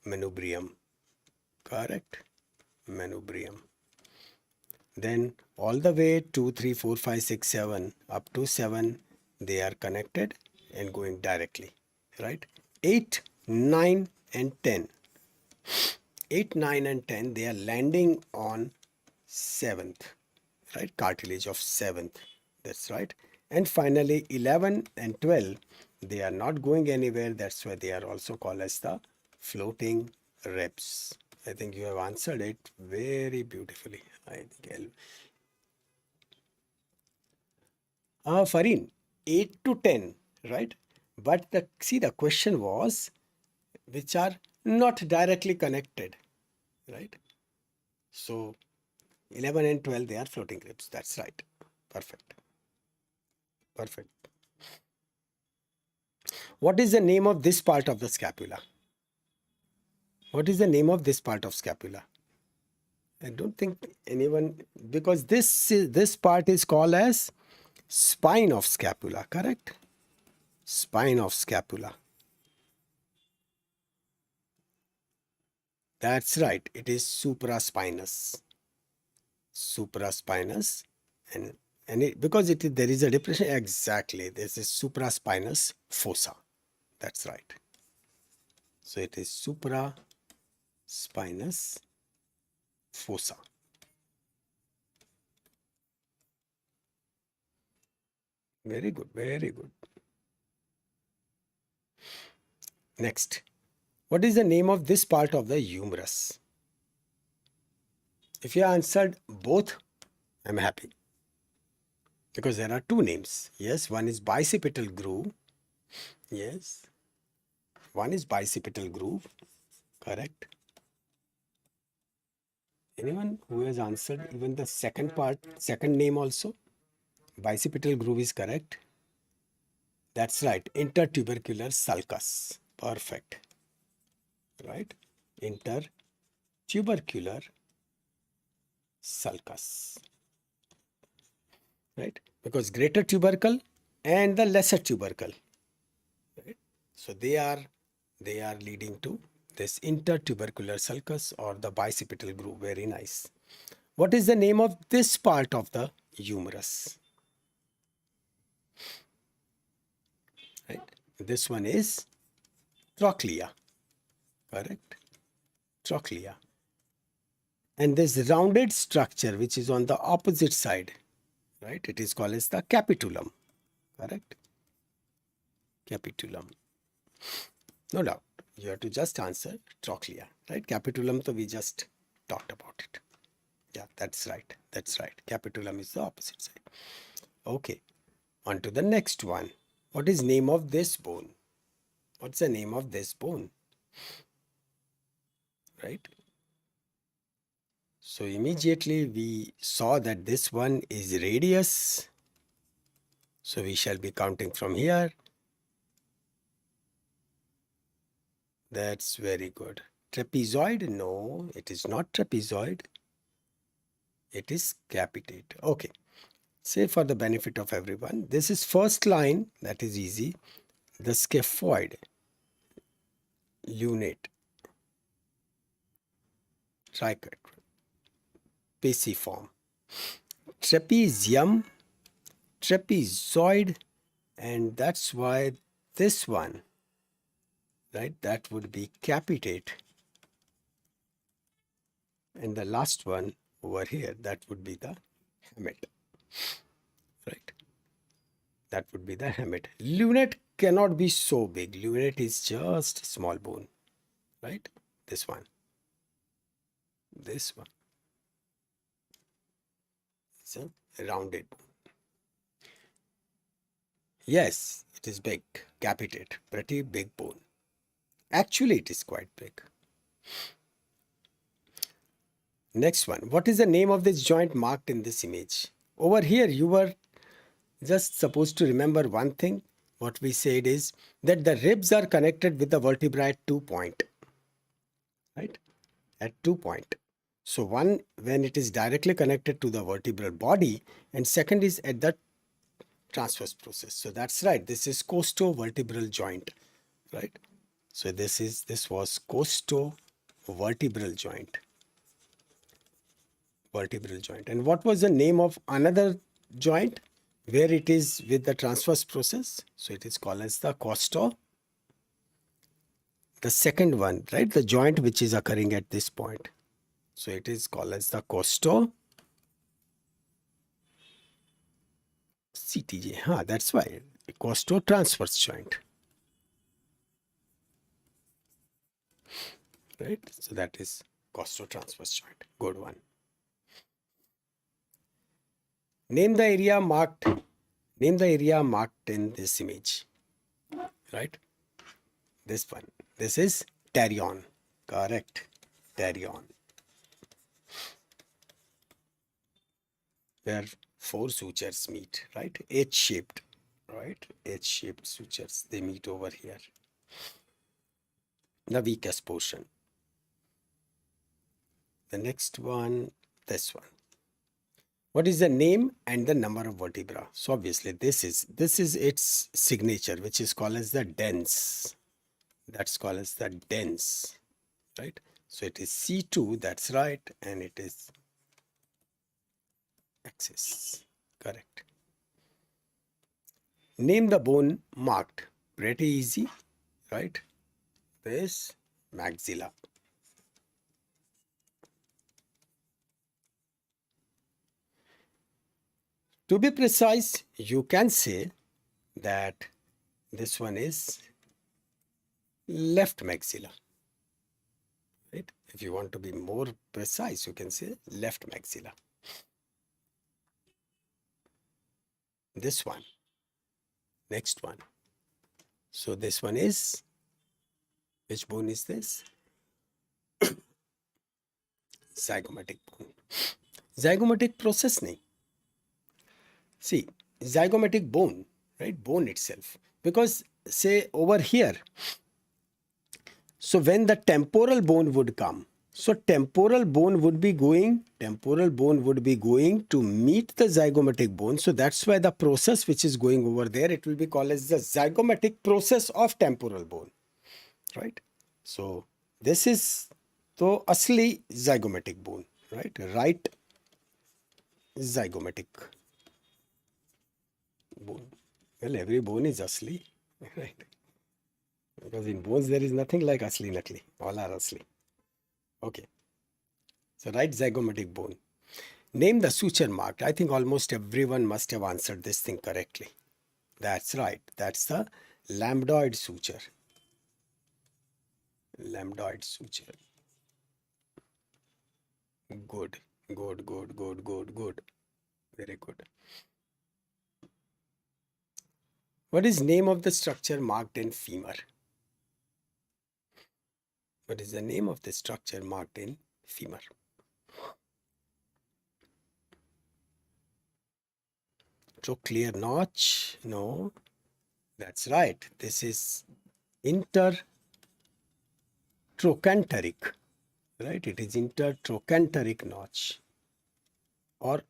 manubrium. Correct? Manubrium. Then all the way 2, 3, 4, 5, 6, 7 up to 7 they are connected and going directly, right? 8, 9 and 10. 8, 9 and 10, they are landing on 7th, right? Cartilage of 7th, that's right. And finally 11 and 12, they are not going anywhere, that's why they are also called as the floating ribs. I think you have answered it very beautifully. I think Fareen, 8 to 10, right? But see, the question was which are not directly connected, right? So 11 and 12, they are floating ribs. That's right. Perfect. Perfect. What is the name of this part of the scapula? What is the name of this part of scapula? I don't think anyone, because this part is called as spine of scapula, correct? Spine of scapula. That's right. It is supraspinous. Supraspinous, and because there is a depression, exactly, this is supraspinous fossa. That's right. So it is supraspinous fossa. Very good, very good. Next, what is the name of this part of the humerus? If you answered both, I'm happy, because there are two names. Yes, one is bicipital groove. Yes, one is bicipital groove, correct. Anyone who has answered even the second part, second name also? Bicipital groove is correct. That's right, intertubercular sulcus. Perfect. Right? Intertubercular sulcus. Right? Because greater tubercle and the lesser tubercle. Right? So they are leading to this intertubercular sulcus or the bicipital groove. Very nice. What is the name of this part of the humerus? Right? This one is trochlea. Correct? Trochlea. And this rounded structure which is on the opposite side, right? It is called as the capitulum. Correct? Capitulum. No doubt. You have to just answer trochlea, right? Capitulum, so we just talked about it. Yeah, that's right. That's right. Capitulum is the opposite side. Okay. On to the next one. What is name of this bone? What's the name of this bone? Right? So immediately we saw that this one is radius. So we shall be counting from here. That's very good. Trapezoid? No, it is not trapezoid. It is capitate. Okay. Say for the benefit of everyone, this is first line, that is easy. The scaphoid, lunate, trichot, pisiform, trapezium, trapezoid, and that's why this one, right, that would be capitate. And the last one over here, that would be the hamate, right? That would be the hamate. Lunate cannot be so big. Lunate is just small bone, right? This one. This one. It's a rounded bone. Yes, it is big. Capitate. Pretty big bone. Actually, it is quite big. Next one. What is the name of this joint marked in this image? Over here, you were just supposed to remember one thing. What we said is that the ribs are connected with the vertebra at 2 point. Right? At 2 point. So one, when it is directly connected to the vertebral body, and second is at the transverse process. So that's right. This is costovertebral joint. Right? So this was costovertebral joint. Vertebral joint. And what was the name of another joint? where it is with the transverse process, so it is called as the costo. The second one, right, the joint which is occurring at this point, so it is called as the costo CTJ. That's why costo transverse joint, right? So that is costo transverse joint. Good one. Name the area marked. Name the area marked in this image, right? This one. This is Tarion. Correct. Tarion. Where four sutures meet, right? H-shaped, right? H-shaped sutures. They meet over here. The weakest portion. The next one, this one. What is the name and the number of vertebra? So obviously this is its signature, which is called as the dens. That's called as the dens, right? So it is C2, that's right, and it is axis, correct. Name the bone marked. Pretty easy, right? This maxilla. To be precise, you can say that this one is left maxilla, right? If you want to be more precise, you can say left maxilla. This one, next one. So this one is, which bone is this? Zygomatic bone. Zygomatic process nahi. See, zygomatic bone, right? Bone itself. Because say over here, so when the temporal bone would come, so temporal bone would be going to meet the zygomatic bone. So that's why the process which is going over there, it will be called as the zygomatic process of temporal bone, right? So this is the asli zygomatic bone, right? Right zygomatic bone. Well, every bone is asli, right? Because in bones there is nothing like asli nakli. All are asli. Okay. So right zygomatic bone. Name the suture marked. I think almost everyone must have answered this thing correctly. That's right. That's the lambdoid suture. Lambdoid suture. Good. Good, good, good, good, good. Very good. What is name of the structure marked in femur? What is the name of the structure marked in femur? Trochlear notch? No. That's right. This is intertrochanteric. Right? It is intertrochanteric notch. Or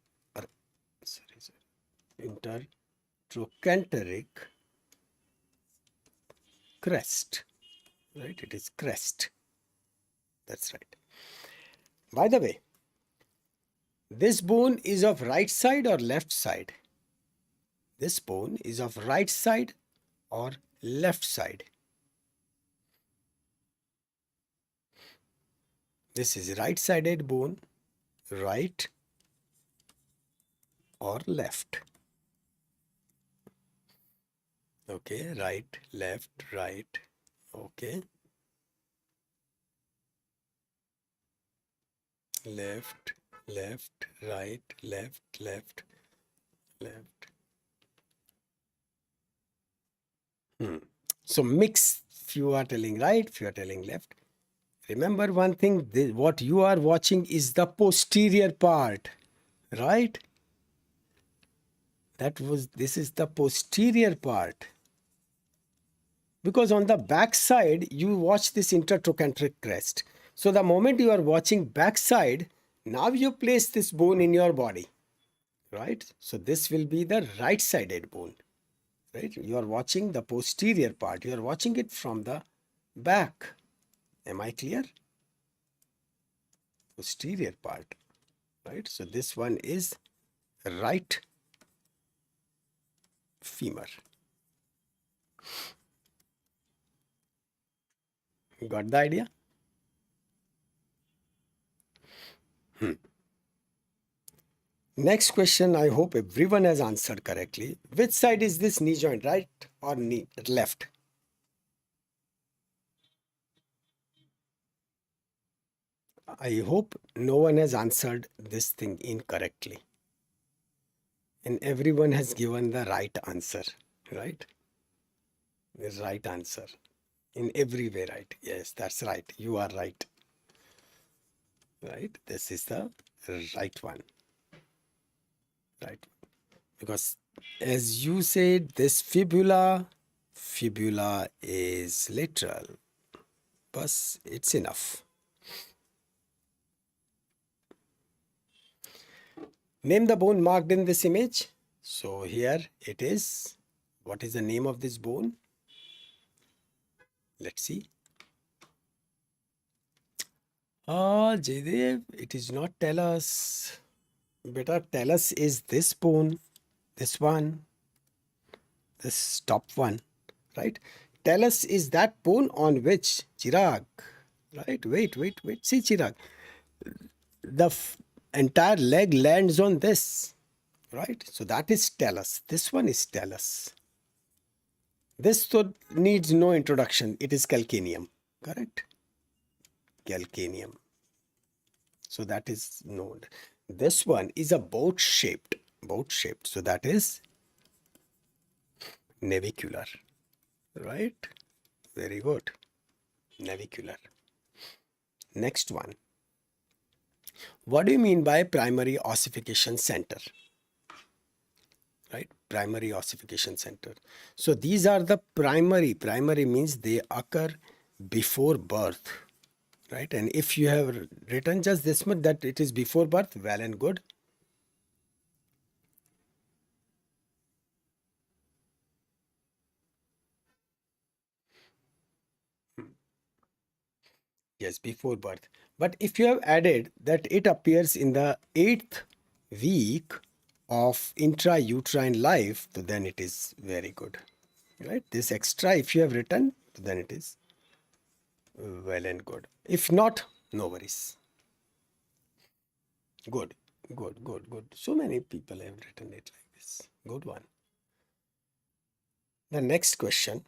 intertrochanteric crest. Right? It is crest. That's right. By the way, this bone is of right side or left side? This bone is of right side or left side? This is right-sided bone, right or left? Okay, right, left, right. Okay. Left, left, right, left, left, left. So mix, few are telling right, few are telling left. Remember one thing, what you are watching is the posterior part, right? This is the posterior part. Because on the back side, you watch this intertrochanteric crest. So the moment you are watching back side, now you place this bone in your body, right? So this will be the right-sided bone, right? You are watching the posterior part. You are watching it from the back. Am I clear? Posterior part, right? So this one is right femur. Got the idea? Next question, I hope everyone has answered correctly. Which side is this knee joint, right or knee left? I hope no one has answered this thing incorrectly. And everyone has given the right answer, right? The right answer. In every way, right? Yes, that's right. You are right. Right? This is the right one. Right? Because as you said, this fibula is literal. But it's enough. Name the bone marked in this image. So here it is. What is the name of this bone? Let's see. Jaydev, it is not talus. Beta, talus is this bone, this one, this top one, right? Talus is that bone on which Chirag, right? Wait. See Chirag. The entire leg lands on this, right? So that is talus. This one is talus. This so needs no introduction. It is calcaneum, correct? Calcaneum. So that is known. This one is a boat shaped. So that is navicular, right? Very good. Navicular. Next one. What do you mean by primary ossification center? Right? Primary ossification center. So these are the primary. Primary means they occur before birth. Right? And if you have written just this much that it is before birth, well and good. Yes, before birth. But if you have added that it appears in the 8th week of intrauterine life, so then it is very good. Right? This extra, if you have written, then it is well and good. If not, no worries. Good. So many people have written it like this. Good one. The next question,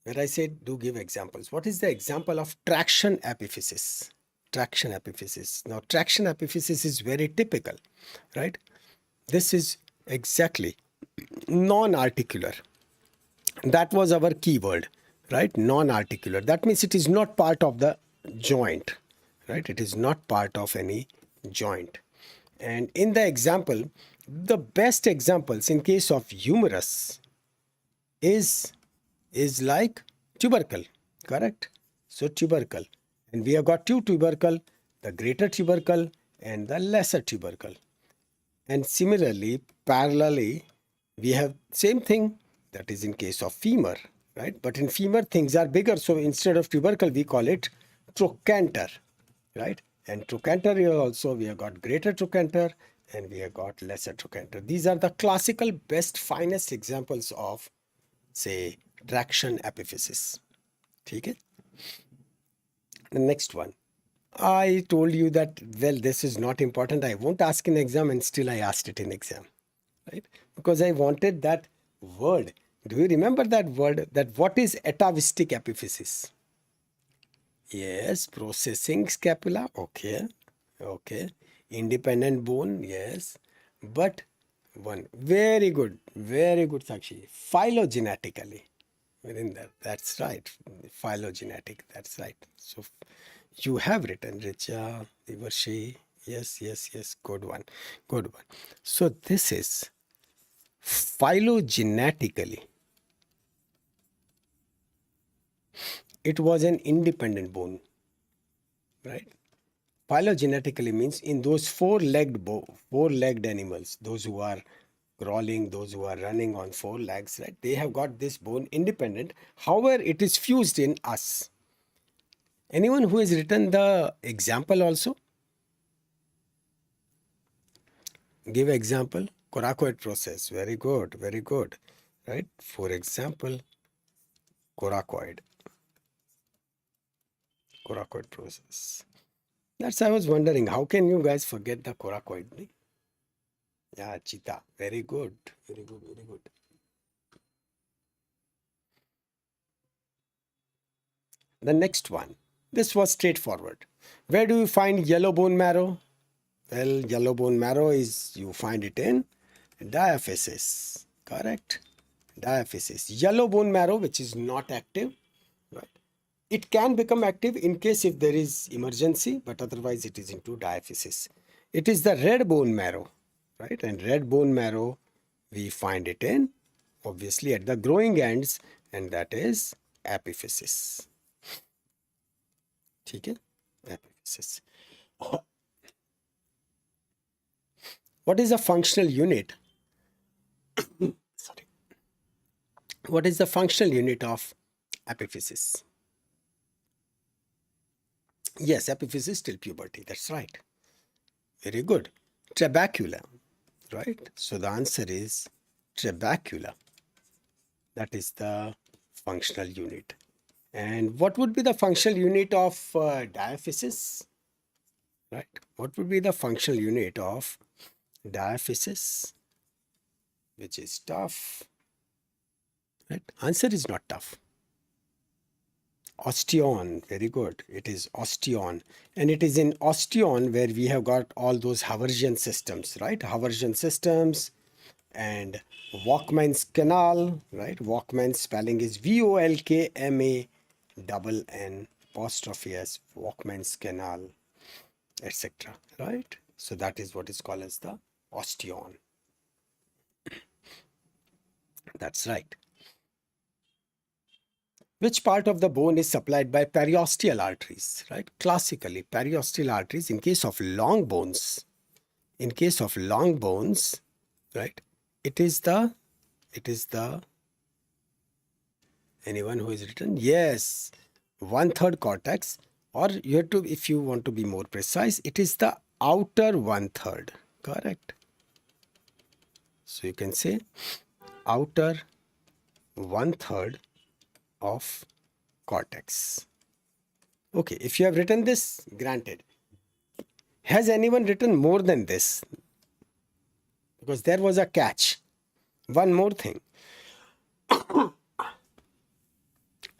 where I said do give examples. What is the example of traction epiphysis? Traction epiphysis. Now, traction epiphysis is very typical, right? This is exactly non-articular. That was our keyword, right? Non-articular. That means it is not part of the joint, right? It is not part of any joint. And in the example, the best examples in case of humerus is like tubercle, correct? So tubercle. And we have got two tubercle, the greater tubercle and the lesser tubercle. And similarly, parallelly, we have same thing, that is in case of femur, right? But in femur, things are bigger. So instead of tubercle, we call it trochanter, right? And trochanter here also, we have got greater trochanter and we have got lesser trochanter. These are the classical best, finest examples of, say, traction epiphysis. Okay? The next one. I told you that, well, this is not important. I won't ask in exam, and still I asked it in exam, right? Because I wanted that word. Do you remember that word? That what is atavistic epiphysis? Yes, processing scapula. Okay. Independent bone. Yes. But one. Very good, Sakshi. Phylogenetically. Within that. That's right. Phylogenetic. That's right. So you have written, Richa, Divarshi. Yes. Good one. So this is phylogenetically. It was an independent bone, right? Phylogenetically means in those four-legged animals, those who are crawling, those who are running on four legs, right? They have got this bone independent. However, it is fused in us. Anyone who has written the example also? Give example. Coracoid process. Very good. Very good. Right? For example, coracoid. Coracoid process. That's I was wondering, how can you guys forget the coracoid? Yeah, cheetah. Very good. Very good. Very good. The next one. This was straightforward. Where do you find yellow bone marrow? Well, yellow bone marrow is, you find it in diaphysis. Correct? Diaphysis. Yellow bone marrow, which is not active, right? It can become active in case if there is emergency, but otherwise it is into diaphysis. It is the red bone marrow, right? And red bone marrow, we find it in, obviously, at the growing ends, and that is epiphysis. ठीक है? Epiphysis. What is the functional unit? Sorry. What is the functional unit of epiphysis? Yes, epiphysis till puberty. That's right. Very good. Trabecula, right? So the answer is trabecula. That is the functional unit. And what would be the functional unit of diaphysis? Right? What would be the functional unit of diaphysis? Which is tough. Right? Answer is not tough. Osteon, very good. It is osteon. And it is in osteon where we have got all those Haversian systems, right? Haversian systems and Walkman's canal, right? Walkman's spelling is Volkmann apostrophe S, Walkman's canal, etc. Right? So that is what is called as the osteon. That's right. Which part of the bone is supplied by periosteal arteries, right? Classically, periosteal arteries in case of long bones, right? It is the, anyone who is written? Yes, 1/3 cortex, or you have to, if you want to be more precise, it is the outer 1/3, correct? So you can say outer 1/3 of cortex. Okay, if you have written this, granted. Has anyone written more than this? Because there was a catch. One more thing.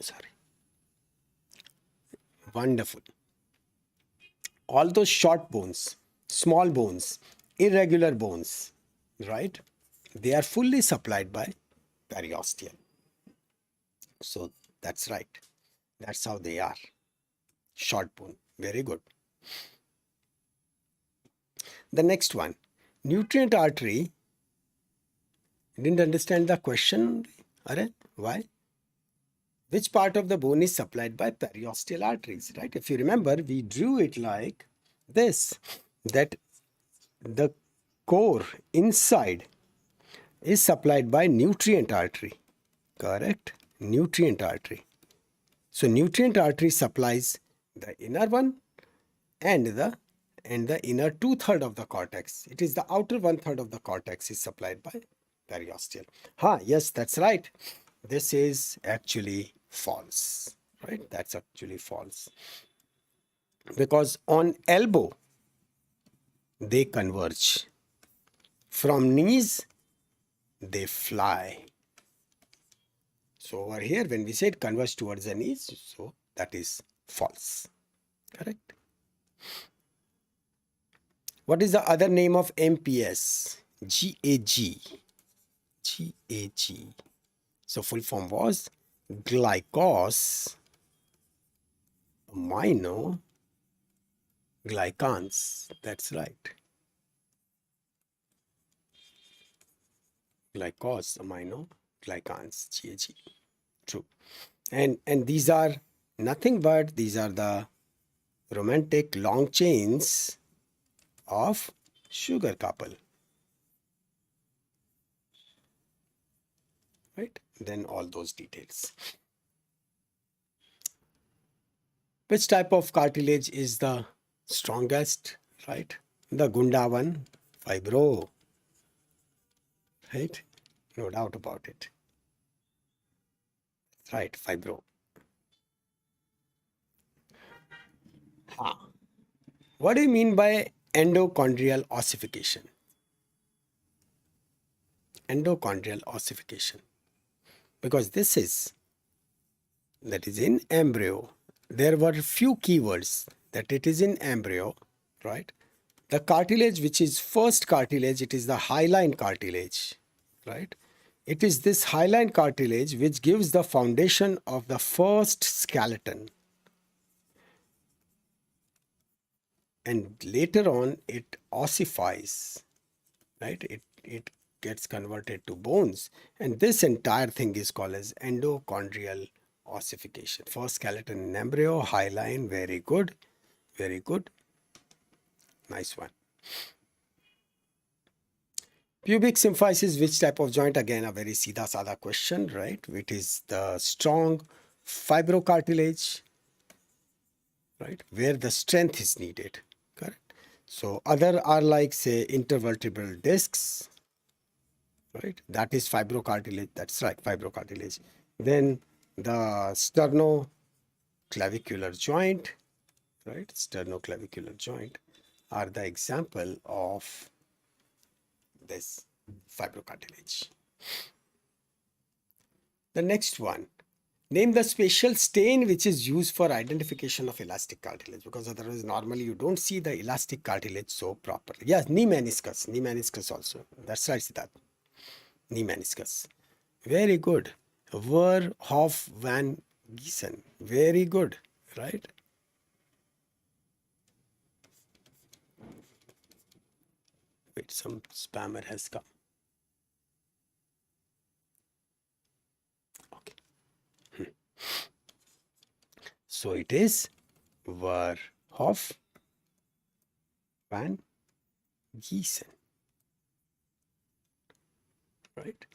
Sorry. Wonderful. All those short bones, small bones, irregular bones, right? They are fully supplied by periosteum. So that's right. That's how they are. Short bone. Very good. The next one. Nutrient artery. Didn't understand the question. Are? Why? Which part of the bone is supplied by periosteal arteries, right? If you remember, we drew it like this, that the core inside is supplied by nutrient artery, correct? Nutrient artery. So nutrient artery supplies the inner one and the inner 2/3 of the cortex. It is the outer 1/3 of the cortex is supplied by periosteal. Yes, that's right. This is actually false, right? That's actually false. Because on elbow, they converge. From knees, they fly. So over here, when we said converge towards the knees, so that is false, correct? What is the other name of MPS? GAG. GAG. So full form was glycosaminoglycans. That's right. Glycosaminoglycans. GAG. True. And these are nothing but these are the romantic long chains of sugar couple. Right? Then all those details. Which type of cartilage is the strongest? Right? The Gunda one, fibro. right? No doubt about it. Right, fibro. What do you mean by endochondrial ossification? Endochondrial ossification. Because this is, that is in embryo. There were few keywords that it is in embryo, right? The cartilage, which is first cartilage, it is the hyaline cartilage, right? It is this hyaline cartilage which gives the foundation of the first skeleton. And later on, it ossifies, right? It gets converted to bones. And this entire thing is called as endochondrial ossification. First skeleton in embryo, hyaline, very good, very good. Nice one. Pubic symphysis, which type of joint? Again, a very seedha sada question, right? It is the strong fibrocartilage, right? Where the strength is needed, correct? So other are like, say, intervertebral discs, right? That is fibrocartilage. That's right, fibrocartilage. Then the sternoclavicular joint, right? Sternoclavicular joint are the example of this fibrocartilage. The next one, name the special stain which is used for identification of elastic cartilage, because otherwise normally you don't see the elastic cartilage so properly. Yes, knee meniscus also. That's right, Siddharth. Knee meniscus. Very good. Verhoef van Giesen. Very good, right? Wait, some spammer has come. Okay. So it is Verhoef van Giesen. Right?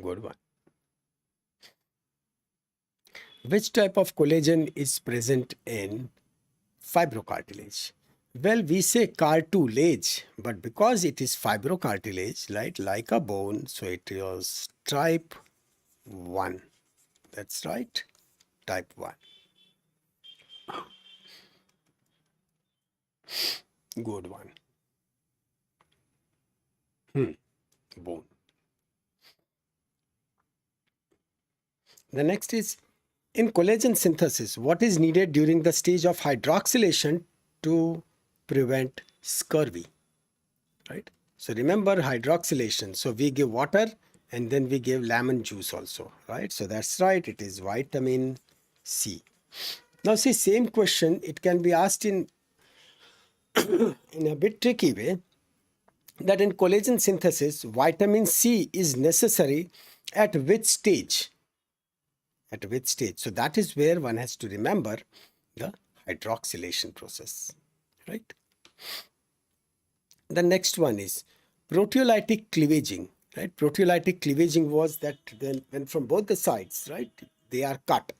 Good one. Which type of collagen is present in fibrocartilage? Well, we say cartilage, but because it is fibrocartilage, right, like a bone, so it is type 1. That's right, type 1. Good one. Bone. The next is, in collagen synthesis, what is needed during the stage of hydroxylation to prevent scurvy, right? So remember hydroxylation. So we give water and then we give lemon juice also, right? So that's right, it is vitamin C. Now see, same question, it can be asked in a bit tricky way, that in collagen synthesis, vitamin C is necessary at which stage? At which stage? So that is where one has to remember the hydroxylation process, right? The next one is proteolytic cleavaging, right? Proteolytic cleavaging was that then when from both the sides, right, they are cut.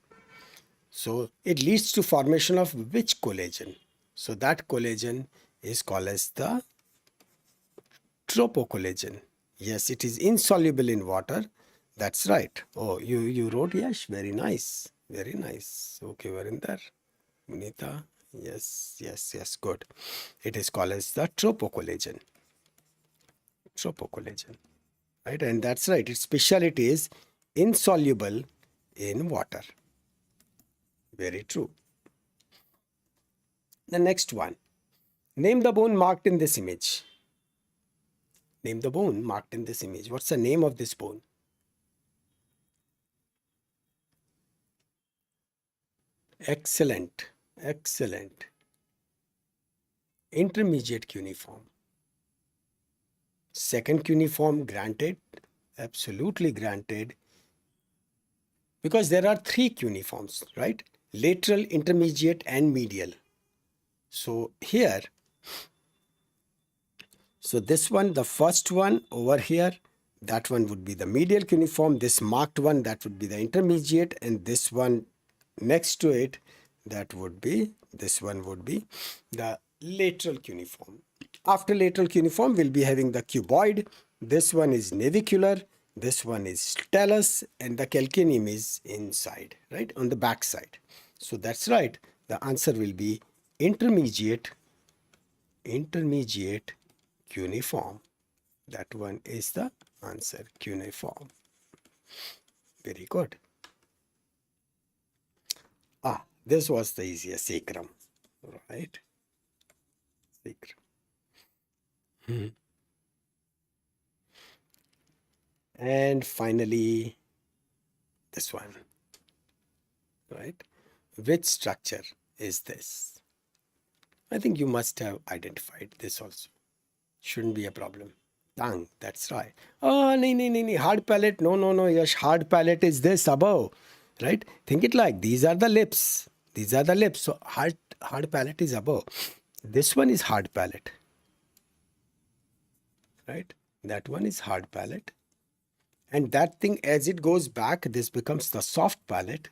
So it leads to formation of which collagen? So that collagen is called as the tropocollagen. Yes, it is insoluble in water. That's right. Oh, you wrote, yes, very nice. Very nice. Okay, we're in there. Munita, yes, good. It is called as the tropocollagen. Tropocollagen, right? And that's right, its specialty is insoluble in water. Very true. The next one, name the bone marked in this image. Name the bone marked in this image. What's the name of this bone? Excellent, excellent. Intermediate cuneiform. Second cuneiform, granted, absolutely granted, because there are 3 cuneiforms, right? Lateral, intermediate and medial. So here, so this one, the first one over here, that one would be the medial cuneiform. This marked one, that would be the intermediate, and this one next to it, that would be, this one would be the lateral cuneiform. After lateral cuniform, we'll be having the cuboid, This one is navicular, this one is talus, and the calcaneum is inside, right, on the back side. So that's right. The answer will be intermediate cuneiform. That one is the answer, cuneiform. Very good. This was the easiest, sacrum, right? Sacrum. And finally, this one, right? Which structure is this? I think you must have identified this also. Shouldn't be a problem. Tongue, that's right. Oh, no, hard palate. No, Yash, hard palate is this above, right? Think it like these are the lips. These are the lips. So hard palate is above. This one is hard palate, right? That one is hard palate. And that thing, as it goes back, this becomes the soft palate.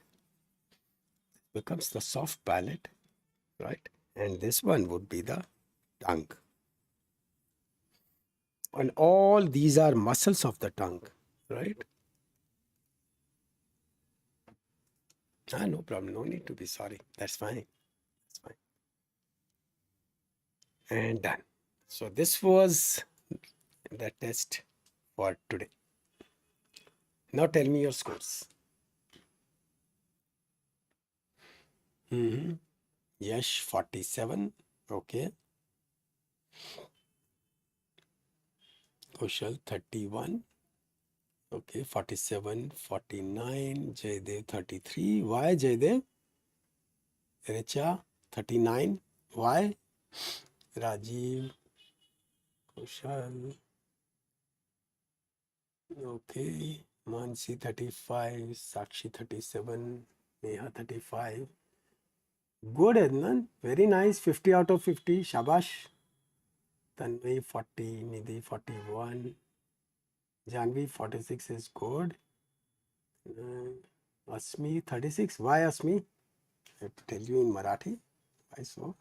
Becomes the soft palate, right? And this one would be the tongue. And all these are muscles of the tongue, right? No problem. No need to be sorry. That's fine. That's fine. And done. So this was the test for today. Now tell me your scores. Yash 47. Okay. Kushal 31. Okay, 47, 49. Jaydev 33. Why Jaydev? Richa 39. Why? Rajiv, Kushal. Okay. Mansi 35. Sakshi 37. Neha 35. Good, Adnan. Very nice. 50 out of 50. Shabash. Tanmay 40. Nidhi 41. Janvi 46 is good. Asmi 36. Why Asmi? I have to tell you in Marathi. Why so?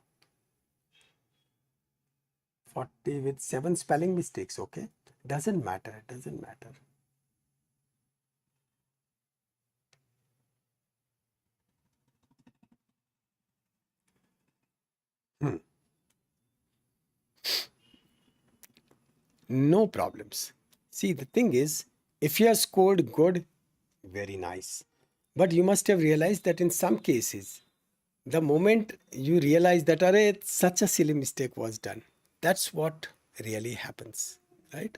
40 with 7 spelling mistakes. Okay. Doesn't matter. Doesn't matter. No problems. See, the thing is, if you have scored good, very nice. But you must have realized that in some cases, the moment you realize that, array, such a silly mistake was done, that's what really happens, right?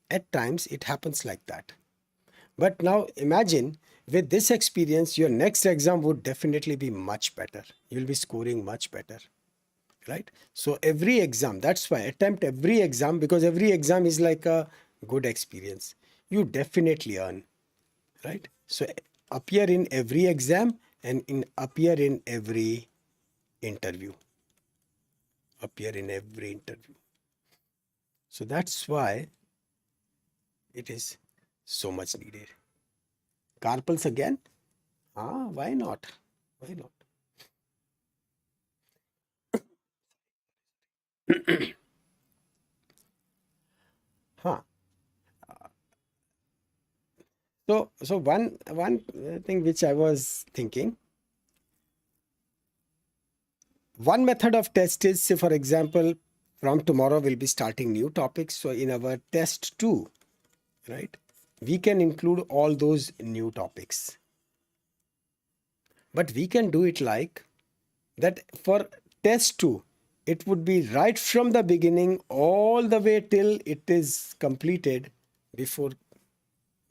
At times, it happens like that. But now imagine with this experience, your next exam would definitely be much better. You'll be scoring much better, right? So every exam, that's why attempt every exam, because every exam is like a good experience. You definitely earn, right? So appear in every exam and appear in every interview. Appear in every interview. So that's why it is so much needed. Carpals again? Why not? Why not? Huh. So one thing which I was thinking, one method of test is, say for example, from tomorrow we'll be starting new topics. So in our test 2, right, we can include all those new topics. But we can do it like that for test 2, it would be right from the beginning all the way till it is completed before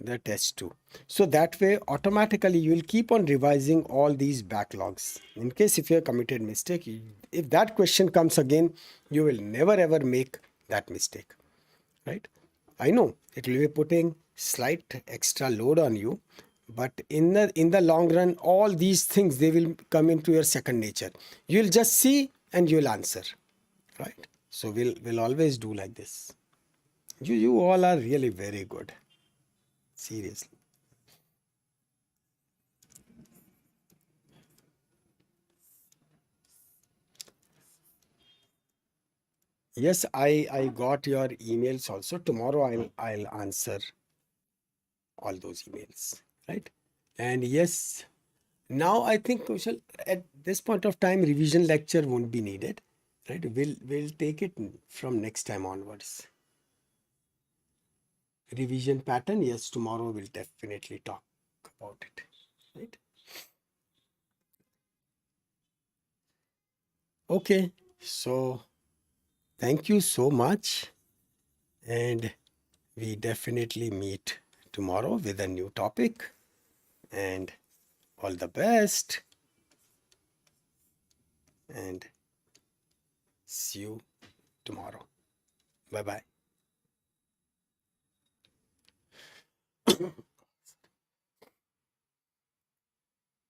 the test 2. So that way automatically you will keep on revising all these backlogs. In case if you have committed mistake, if that question comes again, you will never ever make that mistake, right? I know it will be putting slight extra load on you, but in the long run, all these things, they will come into your second nature. You'll just see and you'll answer, right? So we'll always do like this. You all are really very good. Seriously. Yes, I got your emails also. Tomorrow I'll answer all those emails, right? And yes, now I think we shall, at this point of time, revision lecture won't be needed, right? We'll take it from next time onwards. Revision pattern, yes, tomorrow we'll definitely talk about it, right? Okay, so thank you so much, and we definitely meet tomorrow with a new topic, and all the best, and see you tomorrow. Bye bye.